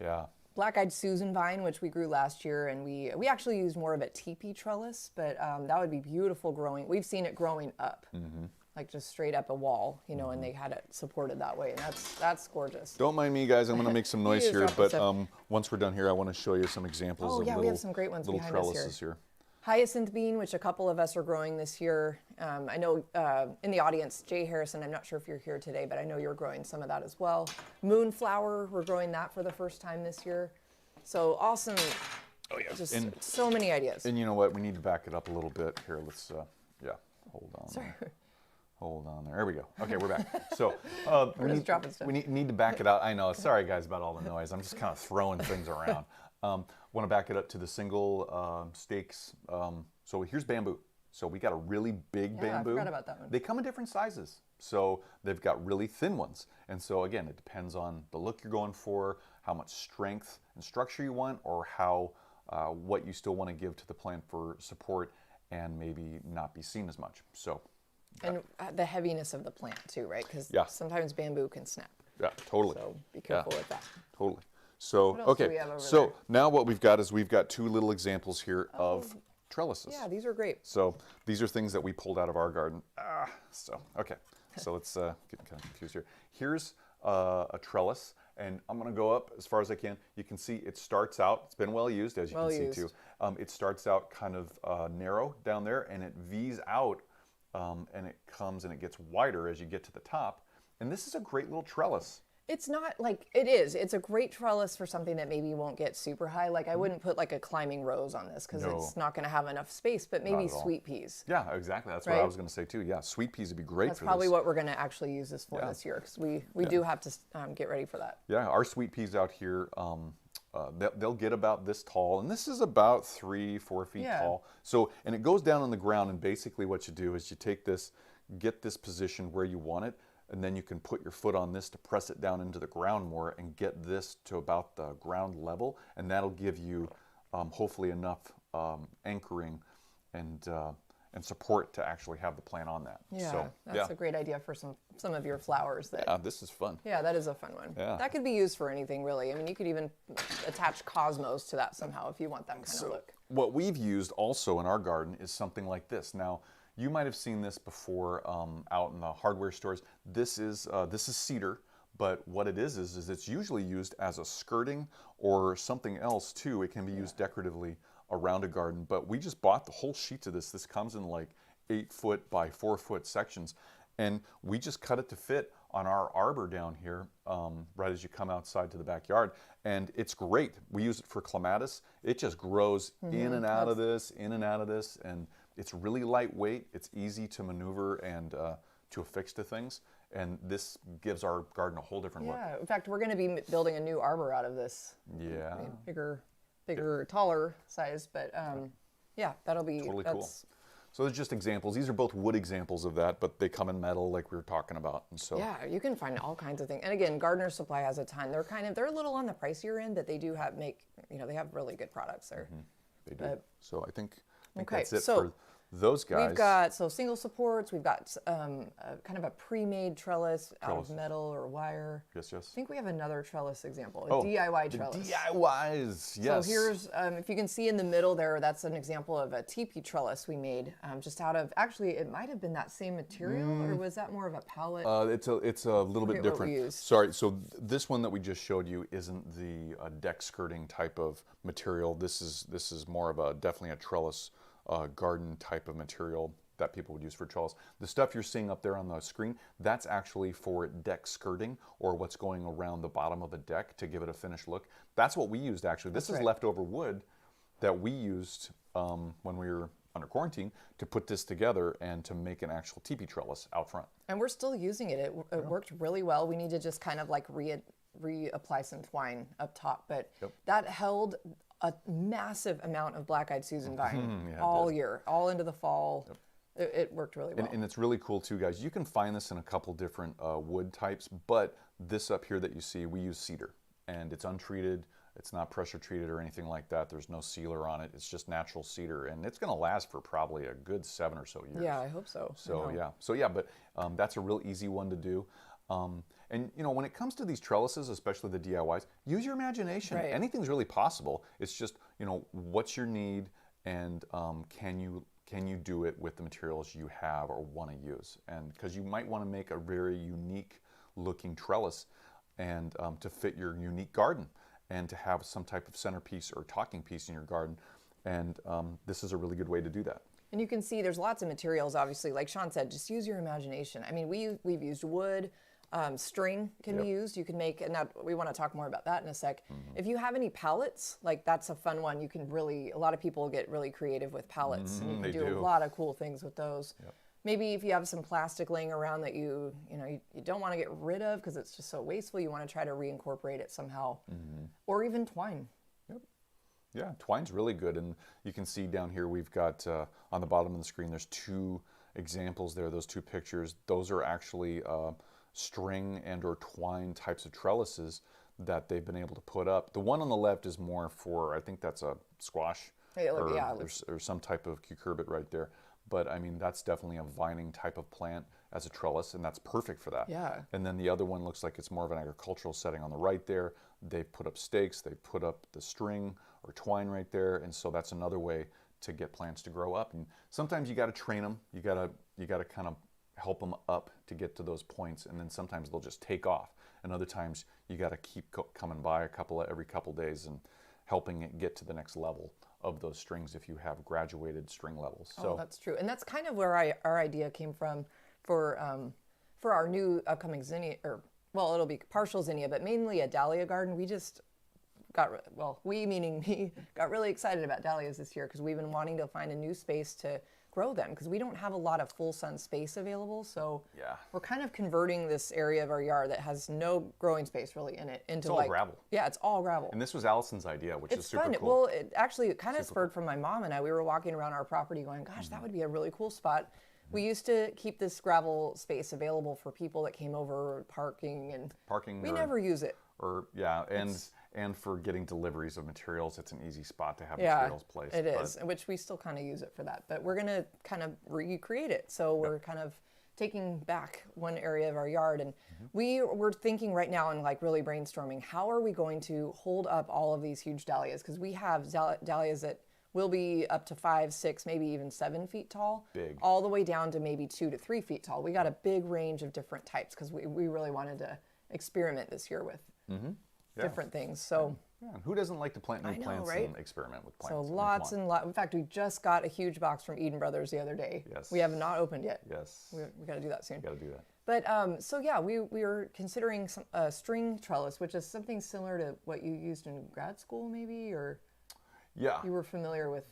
Yeah. Black-eyed Susan vine, which we grew last year, and we actually used more of a teepee trellis, but that would be beautiful growing. We've seen it growing up, like just straight up a wall, you know, and they had it supported that way, and that's gorgeous. Don't mind me, guys. I'm going to make some noise here, but once we're done here, I want to show you some examples of we have some great ones little behind us trellises here. Hyacinth bean, which a couple of us are growing this year. I know in the audience, Jay Harrison, I'm not sure if you're here today, but I know you're growing some of that as well. Moonflower, we're growing that for the first time this year. So awesome. Oh yeah. Just so many ideas. And you know what? We need to back it up a little bit. Here, let's, yeah, hold on. Sorry. Hold on there. There we go. Okay, we're back. So we need to back it out. I know. Sorry, guys, about all the noise. I'm just kind of throwing things around. Want to back it up to the single stakes. So here's bamboo. So we got a really big bamboo. I forgot about that one. They come in different sizes. So they've got really thin ones. And so again, it depends on the look you're going for, how much strength and structure you want, or how what you still want to give to the plant for support and maybe not be seen as much. So. And the heaviness of the plant too, right? Because sometimes bamboo can snap. Yeah, totally. So be careful with that. Totally. So, okay, so now what we've got is we've got two little examples here of trellises. Yeah, these are great. So these are things that we pulled out of our garden. Okay, so let's get kind of confused here. Here's a trellis, and I'm going to go up as far as I can. You can see it starts out, it's been well used, as you can see too. It starts out kind of narrow down there, and it V's out, and it comes and it gets wider as you get to the top. And this is a great little trellis. It's not like, it's a great trellis for something that maybe won't get super high. Like I wouldn't put like a climbing rose on this because it's not going to have enough space, but maybe sweet peas. Yeah, exactly. That's what I was going to say too. Yeah, sweet peas would be great for this. That's probably what we're going to actually use this for this year, because we do have to get ready for that. Yeah, our sweet peas out here, they'll get about this tall, and this is about 3-4 feet tall. So, and it goes down on the ground, and basically what you do is you take this, get this position where you want it, and then you can put your foot on this to press it down into the ground more and get this to about the ground level, and that'll give you hopefully enough anchoring and support to actually have the plant on that. Yeah, so, that's a great idea for some of your flowers. Yeah, this is fun. Yeah, that is a fun one. Yeah. That could be used for anything really. I mean, you could even attach cosmos to that somehow if you want that kind of look. What we've used also in our garden is something like this. Now, you might have seen this before out in the hardware stores. This is cedar, but what it is it's usually used as a skirting or something else too. It can be used decoratively around a garden, but we just bought the whole sheets of this. This comes in like 8-foot by 4-foot sections, and we just cut it to fit on our arbor down here right as you come outside to the backyard, and it's great. We use it for clematis. It just grows in and out of this, and it's really lightweight, it's easy to maneuver and to affix to things, and this gives our garden a whole different look. Yeah, in fact, we're going to be building a new arbor out of this. Yeah. I mean, bigger, taller size, but yeah, that'll be totally cool. So there's just examples. These are both wood examples of that, but they come in metal like we were talking about. And so yeah, you can find all kinds of things. And again, Gardener's Supply has a ton. They're a little on the pricier end, but they do they have really good products there. They do. So I think that's it Those guys. We've got single supports. We've got kind of a pre-made trellis out of metal or wire. Yes, yes. I think we have another trellis example, a DIY trellis. DIYs, yes. So here's, if you can see in the middle there, that's an example of a teepee trellis we made just out of, actually, it might have been that same material, or was that more of a pallet? It's a little bit different. What we used. Sorry, so this one that we just showed you isn't the deck skirting type of material. This is more of definitely a trellis garden type of material that people would use for trellis. The stuff you're seeing up there on the screen, that's actually for deck skirting, or what's going around the bottom of a deck to give it a finished look. That's what we used actually. This is leftover wood that we used when we were under quarantine to put this together and to make an actual teepee trellis out front. And we're still using it. It worked really well. We need to just kind of like reapply some twine up top, but that held a massive amount of black-eyed Susan vine all year, all into the fall. It worked really well. And it's really cool too, guys. You can find this in a couple different wood types, but this up here that you see, we use cedar, and it's untreated. It's not pressure treated or anything like that. There's no sealer on it. It's just natural cedar, and it's going to last for probably a good 7 or so years. Yeah, I hope so. So yeah, but that's a real easy one to do. And you know, when it comes to these trellises, especially the DIYs, use your imagination. Right. Anything's really possible. It's just, you know, what's your need, and can you do it with the materials you have or want to use? And because you might want to make a very unique looking trellis, and to fit your unique garden, and to have some type of centerpiece or talking piece in your garden. And this is a really good way to do that. And you can see there's lots of materials, obviously. Like Sean said, just use your imagination. I mean, we've used wood. String can be used. You can make, and that, we want to talk more about that in a sec. If you have any pallets, like that's a fun one. You can really, a lot of people get really creative with pallets, and you can do a lot of cool things with those. Maybe if you have some plastic laying around that you don't want to get rid of because it's just so wasteful, you want to try to reincorporate it somehow, or even twine. Yeah, twine's really good, and you can see down here we've got on the bottom of the screen there's 2 examples there. Those 2 pictures, those are actually string and or twine types of trellises that they've been able to put up. The one on the left is more for, I think that's a squash or some type of cucurbit right there. But I mean, that's definitely a vining type of plant as a trellis, and that's perfect for that. Yeah. And then the other one looks like it's more of an agricultural setting on the right there. They've put up stakes, they've put up the string or twine right there, and so that's another way to get plants to grow up. And sometimes you got to train them. You got to kind of help them up to get to those points, and then sometimes they'll just take off, and other times you got to keep coming by every couple days and helping it get to the next level of those strings if you have graduated string levels. So that's true, and that's kind of where our idea came from for our new upcoming zinnia, or well, it'll be partial zinnia, but mainly a dahlia garden. We just we meaning me, got really excited about dahlias this year because we've been wanting to find a new space to grow them because we don't have a lot of full sun space available. So we're kind of converting this area of our yard that has no growing space really in it into all gravel. Yeah, it's all gravel. And this was Allison's idea, which is super fun. cool. Well, it actually kind of spurred from my mom and I. We were walking around our property going, gosh, that would be a really cool spot. We used to keep this gravel space available for people that came over parking, and we never use it. And for getting deliveries of materials, it's an easy spot to have materials placed. It is, which we still kind of use it for that. But we're going to kind of recreate it. So we're kind of taking back one area of our yard. And we're thinking right now and like really brainstorming, how are we going to hold up all of these huge dahlias? Because we have dahlias that will be up to 5, 6, maybe even 7 feet tall. Big. All the way down to maybe 2 to 3 feet tall. We got a big range of different types because we really wanted to experiment this year with different things. So who doesn't like to plant new plants and experiment with plants? So lots and lots. In fact, we just got a huge box from Eden Brothers the other day. Yes. We have not opened yet. Yes. We got to do that soon. Got to do that. But so yeah, we were considering some string trellis, which is something similar to what you used in grad school, maybe, or you were familiar with.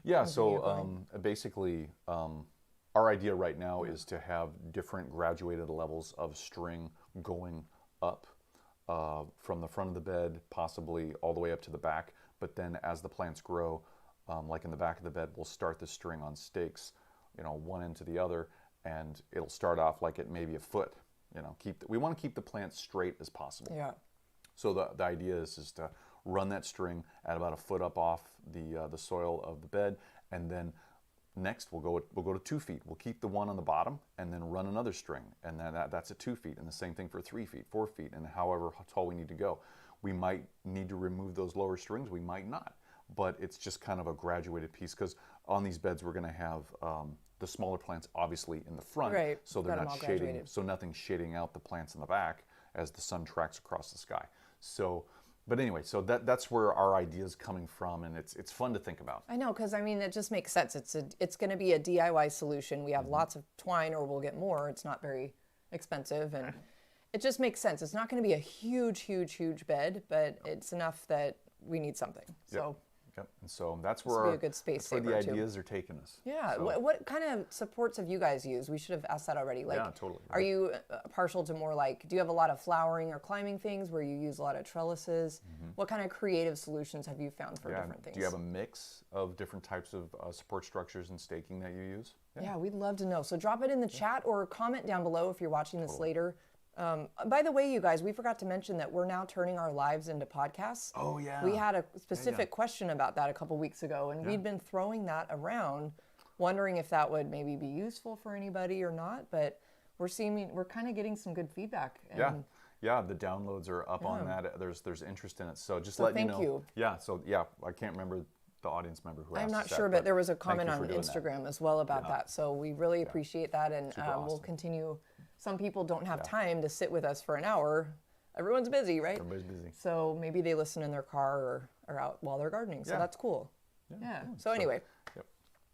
Yeah. So basically, our idea right now is to have different graduated levels of string going up. From the front of the bed, possibly all the way up to the back. But then as the plants grow, like in the back of the bed, we'll start the string on stakes, one end to the other, and it'll start off like it maybe a foot. We want to keep the plants straight as possible. Yeah. So the idea is to run that string at about a foot up off the soil of the bed, and then next we'll go to 2 feet. We'll keep the one on the bottom and then run another string, and then that's at 2 feet, and the same thing for 3 feet, 4 feet, and however tall we need to go. We might need to remove those lower strings, we might not, but it's just kind of a graduated piece, because on these beds we're going to have the smaller plants obviously in the front, right. so they're not shading, so nothing's shading out the plants in the back as the sun tracks across the sky. So, but anyway, so that's where our idea is coming from, and it's fun to think about. I know, because I mean, it just makes sense. It's going to be a DIY solution. We have lots of twine, or we'll get more. It's not very expensive, and it just makes sense. It's not going to be a huge bed, but it's enough that we need something. So. Yep. And so that's where a good space that's where the ideas are taking us. Yeah. So. What kind of supports have you guys used? We should have asked that already. Like, yeah, totally. Are you partial to more like, do you have a lot of flowering or climbing things where you use a lot of trellises? What kind of creative solutions have you found for different things? Do you have a mix of different types of support structures and staking that you use? Yeah, we'd love to know. So drop it in the chat or comment down below if you're watching this later. By the way, you guys, we forgot to mention that we're now turning our lives into podcasts. Oh, yeah. We had a specific question about that a couple weeks ago, and we'd been throwing that around, wondering if that would maybe be useful for anybody or not, but we're kind of getting some good feedback. And yeah, the downloads are up on that. There's interest in it. So just let you know. Thank you. Yeah, so I can't remember the audience member who asked I'm not that, sure, but there was a comment thank you on for doing Instagram as well about that. So we really appreciate that, and awesome. we'll continue. Some people don't have time to sit with us for an hour. Everyone's busy, right? Everybody's busy. So maybe they listen in their car or out while they're gardening. So that's cool. Yeah. So anyway. Yep.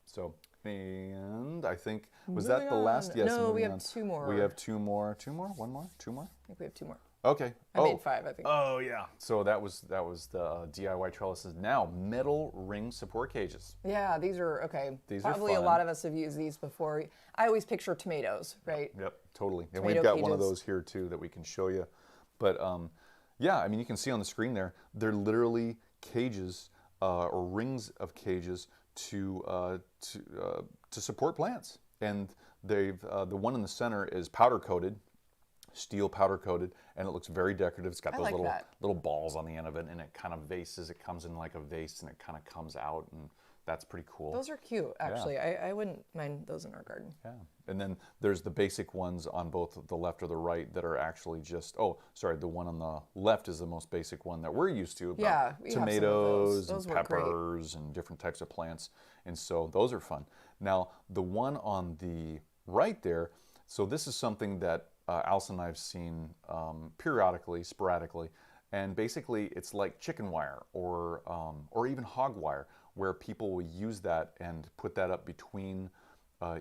So, and I think, was that the last? Yes. No, we have 2 more. We have 2 more. 2 more? 1 more? 2 more? I think we have 2 more. Okay. I made 5, I think. Oh yeah. So that was the DIY trellises. Now metal ring support cages. Yeah, these are okay. These are probably fun. A lot of us have used these before. I always picture tomatoes, right? Yep. Totally. And Tomato we've got one of cages. those here too that we can show you. But yeah, I mean you can see on the screen there. They're literally cages or rings of cages to support plants, and they've the one in the center is powder coated. Steel powder coated, and it looks very decorative. It's got those little balls on the end of it, and it kind of vases. It comes in like a vase, and it kind of comes out, and that's pretty cool. Those are cute, actually. I wouldn't mind those in our garden. Yeah, and then there's the basic ones on both the left or the right that are actually just. Oh, sorry, the one on the left is the most basic one that we're used to. About we have some of tomatoes those and work great. peppers and different types of plants, and so those are fun. Now the one on the right there. So this is something that Alison and I've seen periodically, sporadically, and basically it's like chicken wire or even hog wire, where people will use that and put that up between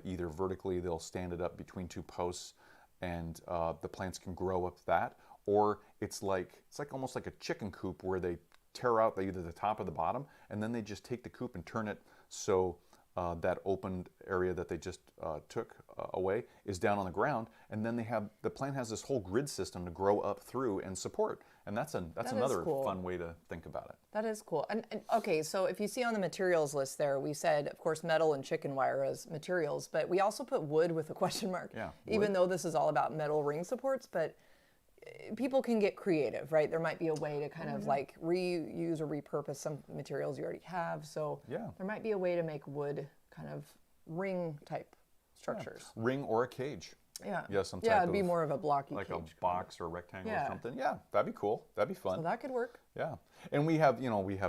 either vertically, they'll stand it up between 2 posts, and the plants can grow up that, or it's almost like a chicken coop where they tear out either the top or the bottom, and then they just take the coop and turn it so that opened area that they just took away is down on the ground, and then the plant has this whole grid system to grow up through and support, and that's another cool. fun way to think about it. That is cool. And okay, so if you see on the materials list there, we said, of course, metal and chicken wire as materials, but we also put wood with a question mark. Yeah, even though this is all about metal ring supports, but people can get creative, right? There might be a way to kind of like reuse or repurpose some materials you already have. So there might be a way to make wood kind of ring type structures. Yeah. Ring or a cage. Yeah. Yeah, some type yeah, it'd be more of a blocky like cage. a box or a rectangle or something. Yeah, that'd be cool. That'd be fun. So that could work. Yeah. And we have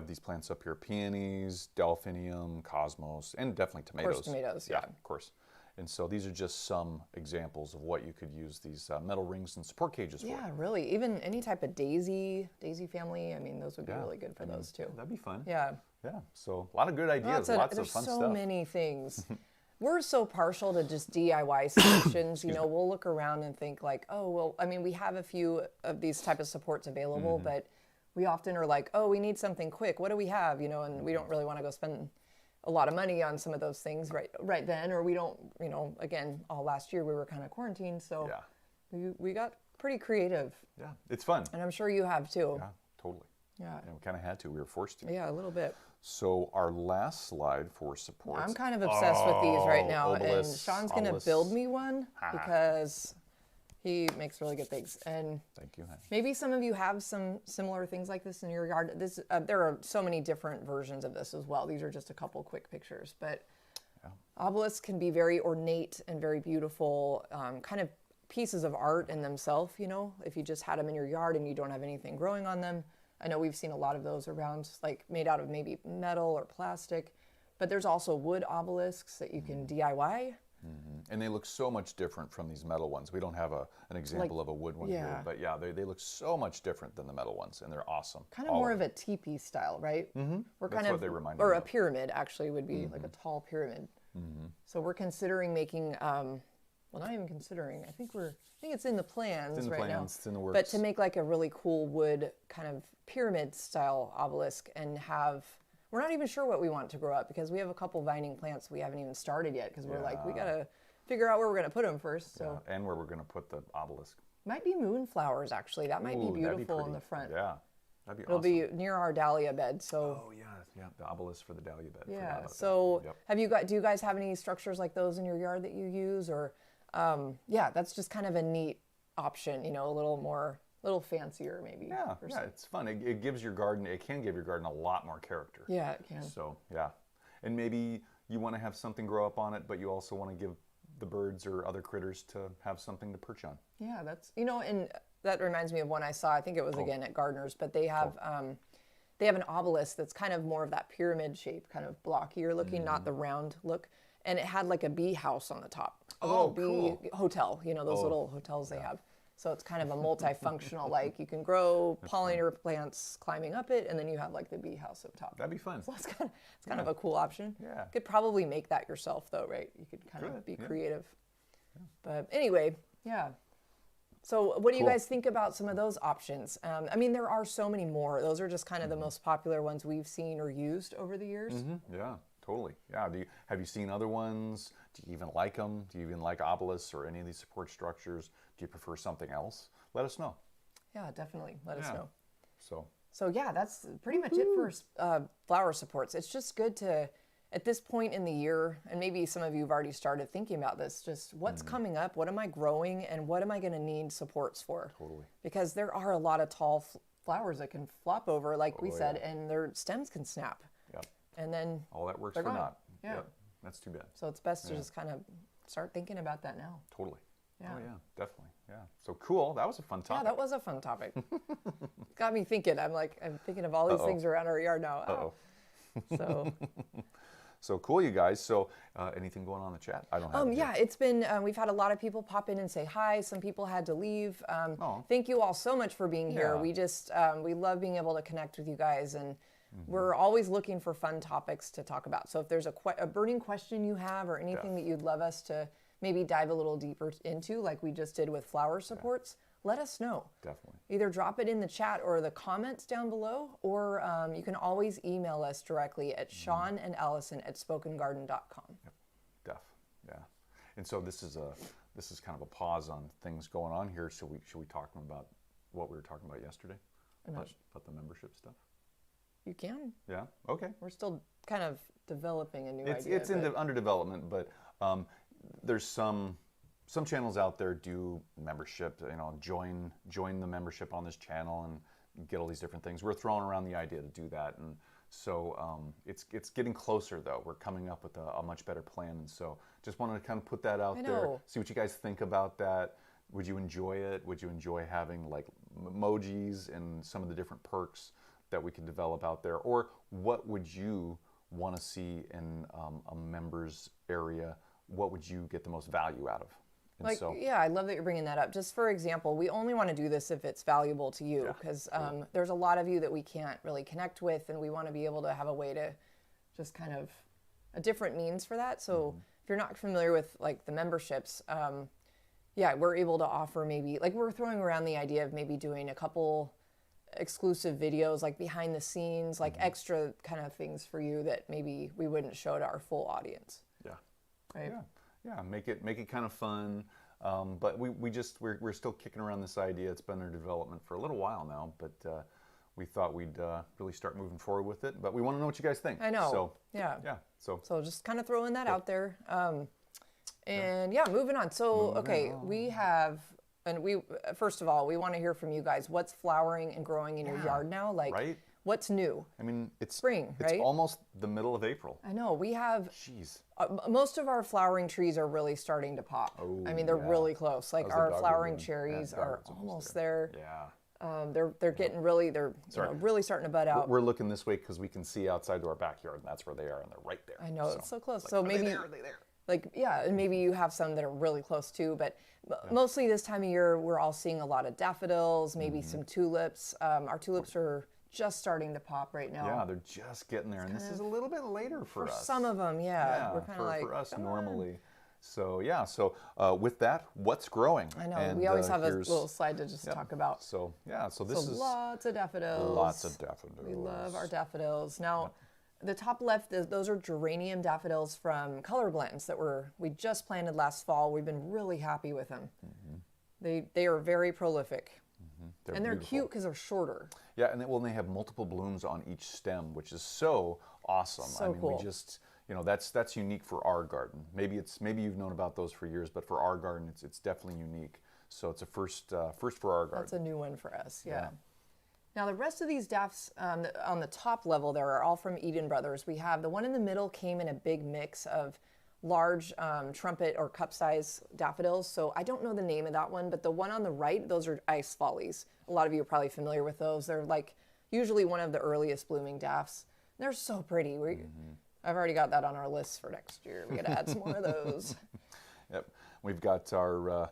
these plants up here: peonies, delphinium, cosmos, and definitely tomatoes. Of course, tomatoes, yeah. Of course. And so these are just some examples of what you could use these metal rings and support cages for. Yeah, really. Even any type of daisy family. I mean, those would be really good for those too. That'd be fun. Yeah. Yeah. So a lot of good ideas, lots of fun stuff. There's so many things. We're so partial to just DIY solutions. You know, we'll look around and think like, oh, well, I mean, we have a few of these type of supports available, but we often are like, oh, we need something quick. What do we have? You know, and we don't really want to go spend a lot of money on some of those things right then, or we don't, you know, again, all last year we were kind of quarantined, so we got pretty creative. Yeah, it's fun. And I'm sure you have too. Yeah, totally. Yeah. And we kind of had to. We were forced to. Yeah, a little bit. So our last slide for supports. I'm kind of obsessed with these right now, obelisk, and Sean's going to build me one because he makes really good things. And thank you, honey. Maybe some of you have some similar things like this in your yard. There are so many different versions of this as well. These are just a couple quick pictures, but Obelisks can be very ornate and very beautiful, kind of pieces of art in themselves, you know, if you just had them in your yard and you don't have anything growing on them. I know we've seen a lot of those around, like made out of maybe metal or plastic, but there's also wood obelisks that you can DIY. And they look so much different from these metal ones. We don't have an example of a wood one here, but yeah, they look so much different than the metal ones, and they're awesome. Kind of more of a teepee style, right? We're That's kind what of, they remind me or a of. pyramid actually would be like a tall pyramid. So we're considering making, well, not even considering. I think it's in the plans It's in the right plans, now. it's in the works. But to make like a really cool wood kind of pyramid style obelisk and have. We're not even sure what we want to grow up because we have a couple vining plants we haven't even started yet because we're like, we got to figure out where we're going to put them first. So and where we're going to put the obelisk. might be moonflowers actually. That might be Ooh, that'd beautiful in pretty. the front. Yeah, that'd be It'll awesome. be near our dahlia bed. So Oh yeah, the obelisk for the dahlia bed. Forgot yeah. about that. So Yep. do you guys have any structures like those in your yard that you use or yeah, that's just kind of a neat option, you know, a little fancier maybe. Yeah, or yeah, something. it's fun. It gives your garden. It can give your garden a lot more character. Yeah, it can. So yeah, and maybe you want to have something grow up on it, but you also want to give the birds or other critters to have something to perch on. Yeah, that's, you know, and that reminds me of one I saw, I think it was again at Gardner's, but they have an obelisk that's kind of more of that pyramid shape, kind of blockier looking, not the round look. And it had like a bee house on the top, a little bee hotel, you know, those little hotels they have. So it's kind of a multifunctional, like you can grow pollinator plants climbing up it, and then you have like the bee house up top. That'd be fun. So it's kind of a cool option. Yeah. Could probably make that yourself though, right? You could kind of be creative. But anyway, yeah. So what do you guys think about some of those options? I mean, there are so many more. Those are just kind of the most popular ones we've seen or used over the years. Yeah, totally. Yeah. Have you seen other ones? Do you even like them? Do you even like obelisks or any of these support structures? Do you prefer something else? Let us know. Yeah, definitely. Let us know. So yeah, that's pretty much it for flower supports. It's just good to, at this point in the year, and maybe some of you have already started thinking about this, just what's coming up, what am I growing, and what am I going to need supports for? Totally. Because there are a lot of tall flowers that can flop over, like we said, and their stems can snap. Yep. And then All that works they're for gone. naught. Yeah. Yep. That's too bad. So it's best to just kind of start thinking about that now. Totally. Yeah. Oh yeah, definitely. Yeah. So cool. That was a fun topic. Yeah, that was a fun topic. Got me thinking. I'm thinking of all these things around our yard now. Uh-oh. So So cool, you guys. So anything going on in the chat? I don't have it yeah, it's been, we've had a lot of people pop in and say hi. Some people had to leave. Thank you all so much for being here. Yeah. We just, we love being able to connect with you guys, and we're always looking for fun topics to talk about. So if there's a burning question you have or anything that you'd love us to maybe dive a little deeper into, like we just did with flower supports, let us know. Definitely. Either drop it in the chat or the comments down below, or you can always email us directly at SeanandAllison@spokengarden.com. Yep. Yeah. And so this is kind of a pause on things going on here. So should we talk about what we were talking about yesterday? About the membership stuff? You can. Yeah. Okay. We're still kind of developing a new It's idea. it's under development, but there's some channels out there do membership. You know, join the membership on this channel and get all these different things. We're throwing around the idea to do that, and so it's getting closer though. We're coming up with a much better plan, and so just wanted to kind of put that out there. See what you guys think about that. Would you enjoy it? Would you enjoy having like emojis and some of the different perks that we can develop out there, or what would you want to see in a members area? What would you get the most value out of? And yeah, I love that you're bringing that up. Just for example, we only want to do this if it's valuable to you, because there's a lot of you that we can't really connect with, and we want to be able to have a way to just kind of a different means for that. So if you're not familiar with like the memberships, yeah, we're able to offer maybe, like we're throwing around the idea of maybe doing a couple exclusive videos, like behind the scenes, like extra kind of things for you that maybe we wouldn't show to our full audience. Yeah. Right. Yeah. Make it kind of fun. But we're still kicking around this idea. It's been under development for a little while now, but we thought we'd really start moving forward with it. But we want to know what you guys think. I know. So yeah. So just kind of throwing that out there. Moving on. So we have, and we first of all, we want to hear from you guys. What's flowering and growing in your yard now? Like, right? what's new? I mean, it's spring, It's right? almost the middle of April. I know we have. Jeez. Most of our flowering trees are really starting to pop. Oh, I mean, they're yeah. really close. Like How's the our dogwood flowering doing? cherries Yeah, are dogwood's almost there. Yeah. They're getting really really starting to bud out. We're looking this way because we can see outside to our backyard, and that's where they are, and they're right there. I know it's so close. Like, So are they maybe there? Are they there? like yeah, and maybe you have some that are really close too. But mostly this time of year, we're all seeing a lot of daffodils, maybe some tulips. Our tulips are just starting to pop right now. Yeah, they're just getting there, and this is a little bit later for us. Some of them, yeah. We're kind of like for us "Come on." normally. So yeah, so with that, what's growing? I know And, we always have a here's- little slide to just talk about. So yeah, so this is Lots of daffodils. lots of daffodils. We love our daffodils. Now, the top left, those are geranium daffodils from color blends that we just planted last fall. We've been really happy with them. They are very prolific. And they're beautiful. cute because they're shorter. Yeah, and they have multiple blooms on each stem, which is so awesome. So I mean, cool. we just, that's unique for our garden. Maybe you've known about those for years, but for our garden, it's definitely unique. So it's a first for our garden. That's a new one for us, yeah. Now the rest of these daffs on the top level there are all from Eden Brothers. We have the one in the middle came in a big mix of large trumpet or cup size daffodils. So I don't know the name of that one, but the one on the right, those are Ice Follies. A lot of you are probably familiar with those. They're like usually one of the earliest blooming daffs. They're so pretty. I've already got that on our list for next year. We got to add some more of those. Yep, we've got our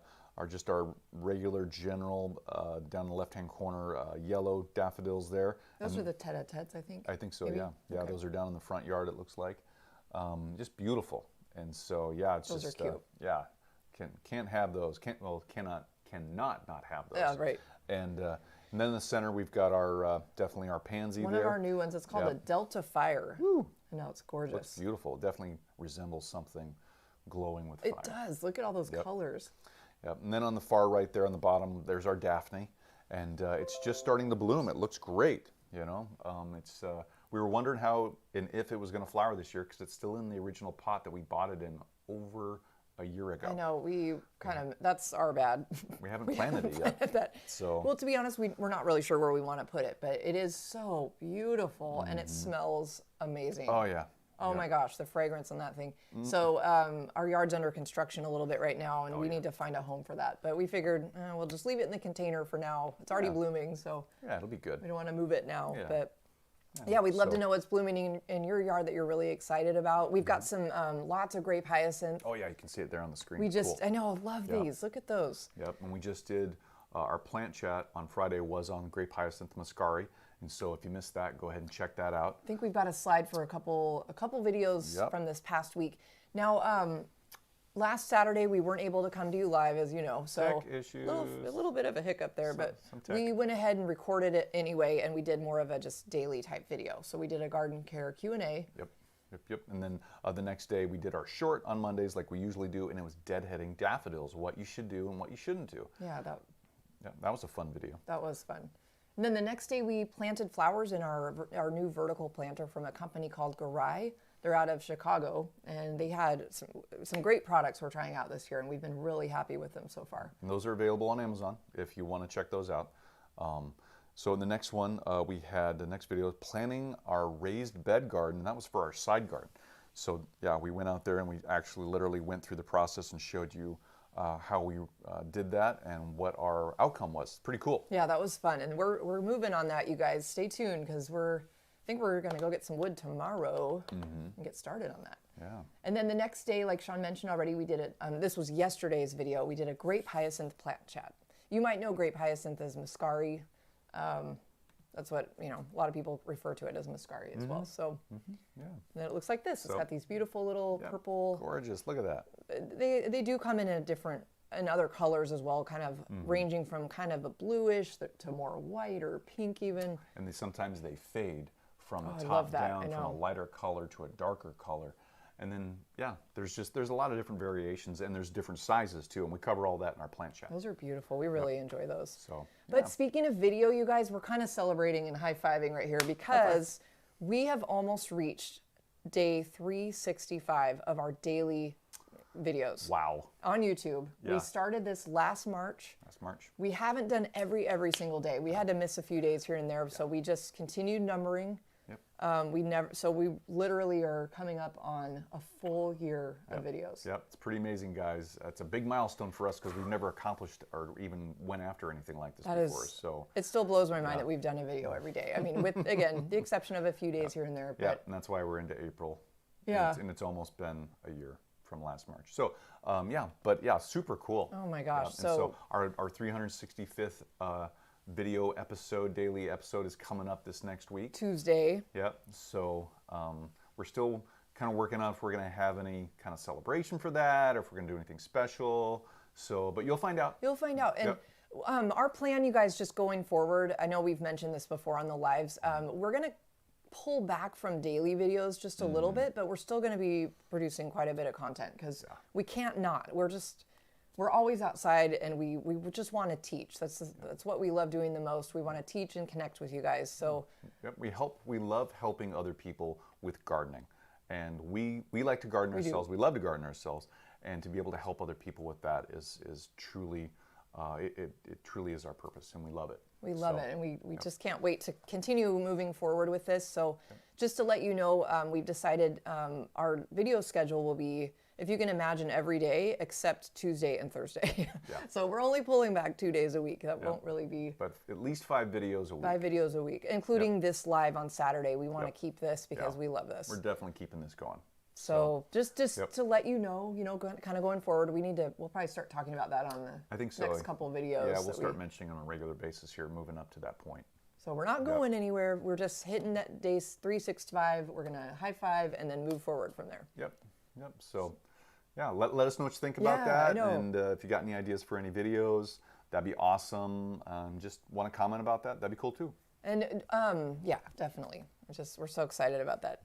regular general down the left-hand corner yellow daffodils there. Those are the tete-a-tetes, I think. I think so. maybe? Yeah. Okay. Those are down in the front yard. It looks like just beautiful. And so yeah, it's Those just are cute. yeah, can't have those. Cannot not have those. Yeah, right. And then in the center we've got our definitely our pansy One there. of our new ones. It's called a Delta Fire. Woo. I know, it's gorgeous. Looks beautiful. It definitely resembles something glowing with It fire. does. Look at all those colors. Yep. And then on the far right there on the bottom, there's our Daphne, and it's just starting to bloom. It looks great. It's we were wondering how and if it was going to flower this year because it's still in the original pot that we bought it in over a year ago. I know, we kind of, that's our bad. We haven't planted it yet. That. So Well, to be honest, we're not really sure where we want to put it, but it is so beautiful and it smells amazing. oh yeah. Oh my gosh, the fragrance on that thing. So our yard's under construction a little bit right now, and we need to find a home for that. But we figured we'll just leave it in the container for now. It's already blooming, so Yeah, it'll be good. we don't want to move it now. Yeah. But yeah, we'd love So- to know what's blooming in your yard that you're really excited about. We've got some lots of grape hyacinth. Oh yeah, you can see it there on the screen. We just, Cool. I know, love these. Look at those. Yep, and we just did our plant chat on Friday was on Grape Hyacinth Muscari, and so if you missed that, go ahead and check that out. I think we've got a slide for a couple videos Yep. from this past week. Now, last Saturday we weren't able to come to you live, as you know, so Tech issues. a little bit of a hiccup there, but some tech. we went ahead and recorded it anyway, and we did more of a just daily type video. So we did a garden care Q&A. Yep. And then the next day we did our short on Mondays like we usually do, and it was deadheading daffodils, what you should do and what you shouldn't do. Yeah, Yeah, that was a fun video. that was fun. And then the next day we planted flowers in our new vertical planter from a company called Garai. They're out of Chicago, and they had some great products we're trying out this year, and we've been really happy with them so far. And those are available on Amazon if you want to check those out. So in the next one, we had the next video, planting our raised bed garden, and that was for our side garden. So yeah, we went out there and we actually literally went through the process and showed you how we did that and what our outcome was. Pretty cool. Yeah, that was fun, and we're moving on that, you guys. Stay tuned because I think we're gonna go get some wood tomorrow and get started on that. Yeah. And then the next day, like Sean mentioned already, we did it. This was yesterday's video. We did a grape hyacinth plant chat. You might know grape hyacinth as Muscari. That's what a lot of people refer to it as Muscari as well. So Yeah. then it looks like this. It's So- got these beautiful little Yeah. purple. Gorgeous. Look at that. They do come in other colors as well, kind of ranging from kind of a bluish to more white or pink even. And sometimes they fade from the I top love that. down, I from a know. lighter color to a darker color. And then, yeah, there's a lot of different variations, and there's different sizes too, and we cover all that in our plant chat. Those are beautiful. We really enjoy those. So, But speaking of video, you guys, we're kind of celebrating and high-fiving right here because we have almost reached day 365 of our daily videos. Wow. On YouTube. Yeah. We started this last March. Last March. We haven't done every single day. We had to miss a few days here and there, so we just continued numbering. Yep. We literally are coming up on a full year of videos. Yep, it's pretty amazing, guys. It's a big milestone for us because we've never accomplished or even went after anything like this before. So it still blows my mind that we've done a video every day. I mean, with again the exception of a few days here and there. But yeah, and that's why we're into April. Yeah, and it's almost been a year from last March. So super cool. Oh my gosh! Yeah. So our 365th. Video episode, daily episode is coming up this next week. Tuesday. Yep. So we're still kind of working out if we're going to have any kind of celebration for that, or if we're going to do anything special. So, but you'll find out. You'll find out. And our plan, you guys, just going forward, I know we've mentioned this before on the lives, we're going to pull back from daily videos just a little bit, but we're still going to be producing quite a bit of content because we can't not. We're always outside, and we just want to teach. That's what we love doing the most. We want to teach and connect with you guys. So we love helping other people with gardening, and we like to garden ourselves. We love to garden ourselves, and to be able to help other people with that is truly it truly is our purpose, and we love it. We love it, and we just can't wait to continue moving forward with this. So just to let you know, we've decided our video schedule will be, if you can imagine, every day except Tuesday and Thursday. So we're only pulling back 2 days a week. That won't really be... But at least 5 videos a week. 5 videos a week, including this live on Saturday. We want to keep this because we love this. We're definitely keeping this going. So just to let you know, kind of going forward, we'll probably start talking about that on the next couple of videos. Yeah, we'll start mentioning on a regular basis here, moving up to that point. So we're not going anywhere. We're just hitting that day 365. We're going to high five and then move forward from there. Yep. So, let us know what you think about that. And if you got any ideas for any videos, that'd be awesome. Just want to comment about that? That'd be cool too. And definitely. We're so excited about that.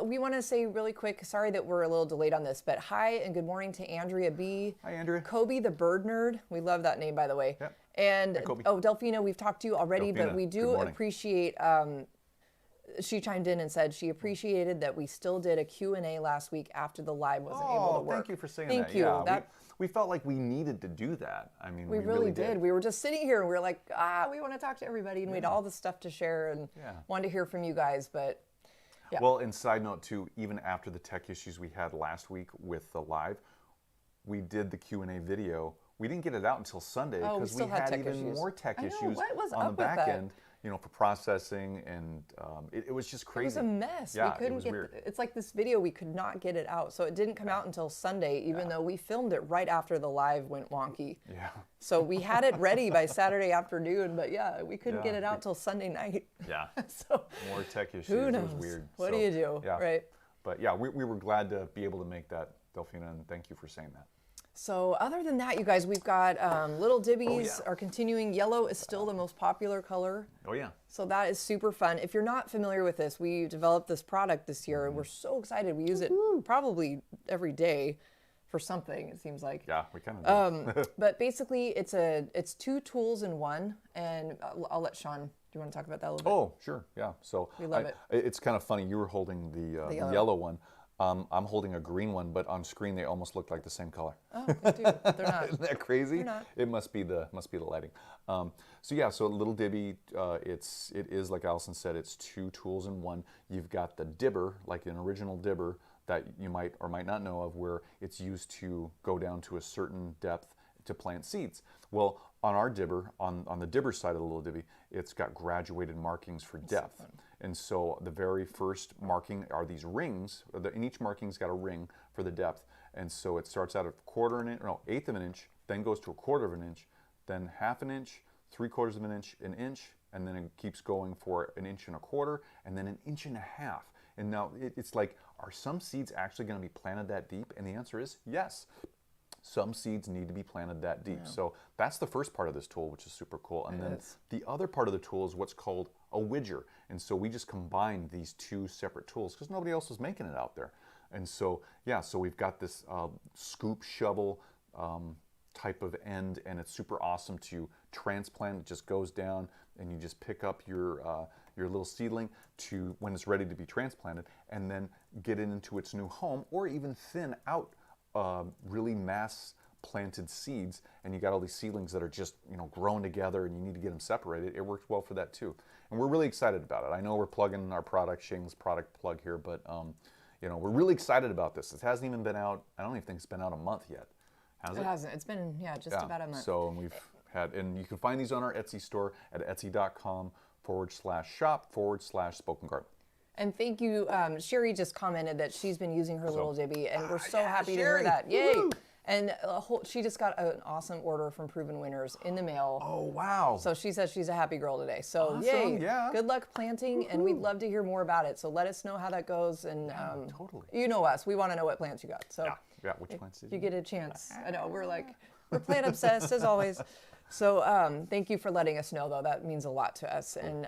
We want to say really quick, sorry that we're a little delayed on this, but hi and good morning to Andrea B. Hi, Andrea. Kobe the Bird Nerd. We love that name, by the way. Yep. And, Delphina, we've talked to you already, but we do appreciate, she chimed in and said she appreciated that we still did a Q&A last week after the live wasn't able to work. Thank you for saying that. Thank you. Yeah, we felt like we needed to do that. I mean, we really did. We were just sitting here and we were like, we want to talk to everybody, and we had all this stuff to share and wanted to hear from you guys, but... Yeah. Well, and side note too, even after the tech issues we had last week with the live, we did the Q&A video. We didn't get it out until Sunday because we had even more tech issues on the back end, for processing, and it was just crazy. It was a mess. Yeah, we couldn't it's like this video, we could not get it out. So it didn't come out until Sunday, even though we filmed it right after the live went wonky. Yeah. So we had it ready by Saturday afternoon, but we couldn't get it out till Sunday night. Yeah. So more tech issues. Who knows? It was weird. What do you do? Yeah. Right. But we were glad to be able to make that, Delphina, and thank you for saying that. So other than that, you guys, we've got Little Dibbies are continuing. Yellow is still the most popular color. Oh, yeah. So that is super fun. If you're not familiar with this, we developed this product this year, and we're so excited. We use it probably every day for something, it seems like. Yeah, we kind of do. But basically, it's 2 tools in one, and I'll let Sean, do you want to talk about that a little bit? Oh, sure, yeah. So we love it. It's kind of funny. You were holding the yellow one. I'm holding a green one, but on screen they almost look like the same color. Oh, they do. They're not. Isn't that crazy? They're not. It must be the lighting. So Little Dibby, it is like Allison said, it's 2 tools in one. You've got the dibber, like an original dibber that you might or might not know of, where it's used to go down to a certain depth to plant seeds. Well, on our dibber, on the dibber side of the Little Dibby, it's got graduated markings for depth. And so the very first marking are these rings, and each marking's got a ring for the depth. And so it starts out at eighth of an inch, then goes to a quarter of an inch, then half an inch, 3/4 of an inch, and then it keeps going for 1 1/4 inches, and then 1.5 inches. And now it's like, are some seeds actually going to be planted that deep? And the answer is yes. Some seeds need to be planted that deep. Yeah. So that's the first part of this tool, which is super cool. And then the other part of the tool is what's called a widger. And so we just combined these 2 separate tools because nobody else was making it out there. And so, so we've got this scoop shovel type of end, and it's super awesome to transplant. It just goes down and you just pick up your little seedling to when it's ready to be transplanted, and then get it into its new home, or even thin out really mass planted seeds, and you got all these seedlings that are just, you know, growing together, and you need to get them separated. It works well for that too, and we're really excited about it. I know we're plugging our product, shameless product plug here, but you know, we're really excited about this. It hasn't even been out. I don't even think it's been out a month yet. Has it? It hasn't. It's been just about a month. So and you can find these on our Etsy store at etsy.com/shop/spoken garden. And thank you. Sherry just commented that she's been using her little Dibby, and we're so happy Sherry. to hear that. Yay! Woo-hoo. And she just got an awesome order from Proven Winners in the mail. Oh, wow. So she says she's a happy girl today. So Awesome, yay. yeah. Good luck planting, and we'd love to hear more about it. So let us know how that goes. And totally. You know us. We want to know what plants you got. So Yeah, which plants did you get a chance. I know, we're plant obsessed as always. So thank you for letting us know, though. That means a lot to us. And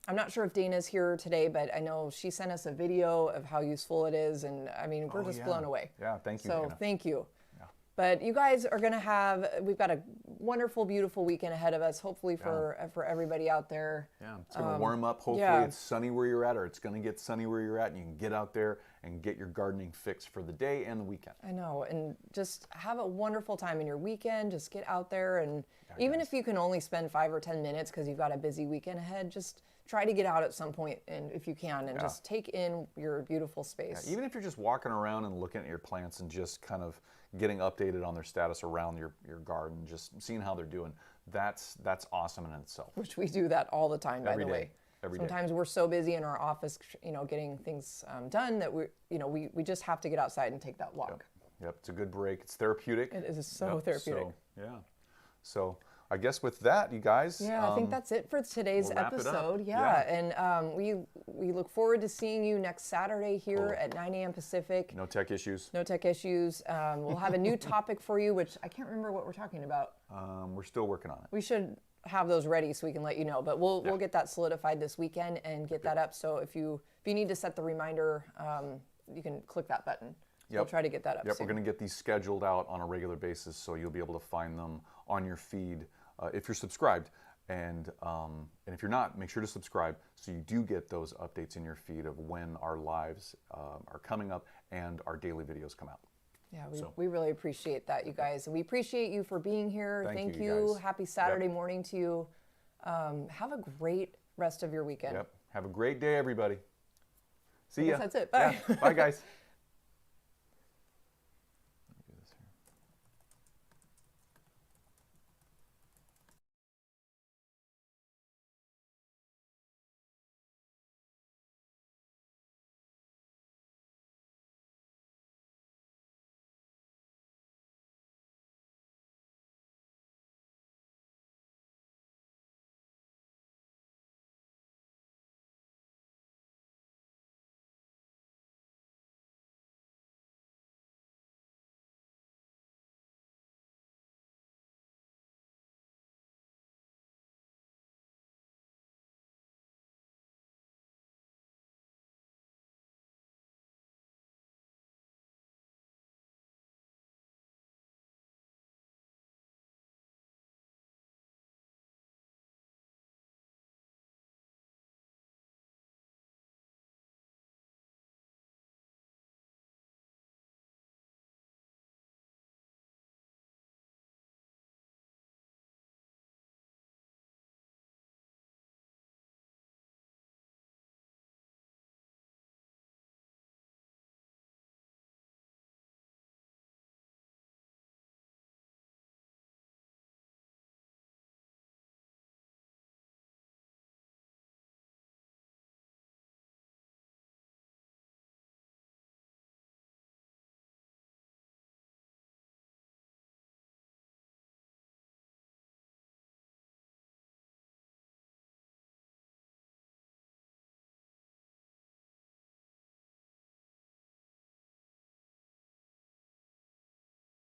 I'm not sure if Dana's here today, but I know she sent us a video of how useful it is. And I mean, we're just blown away. Yeah, thank you, So Dana. thank you. Yeah. But you guys are going to we've got a wonderful, beautiful weekend ahead of us, hopefully for everybody out there. Yeah, it's going to warm up. Hopefully it's sunny where you're at, or it's going to get sunny where you're at, and you can get out there and get your gardening fix for the day and the weekend. I know, and just have a wonderful time in your weekend. Just get out there, and even if you can only spend 5 or 10 minutes because you've got a busy weekend ahead, just try to get out at some point, and if you can, and just take in your beautiful space. Yeah, even if you're just walking around and looking at your plants and just kind of getting updated on their status around your garden, just seeing how they're doing, that's awesome in itself. Which we do that all the time, by the way. Every day. Sometimes we're so busy in our office, getting things done that we just have to get outside and take that walk. Yep, it's a good break. It's therapeutic. It is so therapeutic. So I guess with that, you guys. Yeah, I think that's it for today's we'll wrap it up. episode. Yeah, and we look forward to seeing you next Saturday here at 9 a.m. Pacific. No tech issues. No tech issues. We'll have a new topic for you, which I can't remember what we're talking about. We're still working on it. We should have those ready so we can let you know. But we'll get that solidified this weekend and get that up. So if you need to set the reminder, you can click that button. We'll try to get that up soon. We're going to get these scheduled out on a regular basis, so you'll be able to find them on your feed if you're subscribed. And if you're not, make sure to subscribe so you do get those updates in your feed of when our lives are coming up and our daily videos come out. Yeah, we really appreciate that, you guys. We appreciate you for being here. Thank you. guys. Happy Saturday morning to you. Have a great rest of your weekend. Yep. Have a great day, everybody. See ya. That's it. Bye. Yeah. Bye, guys.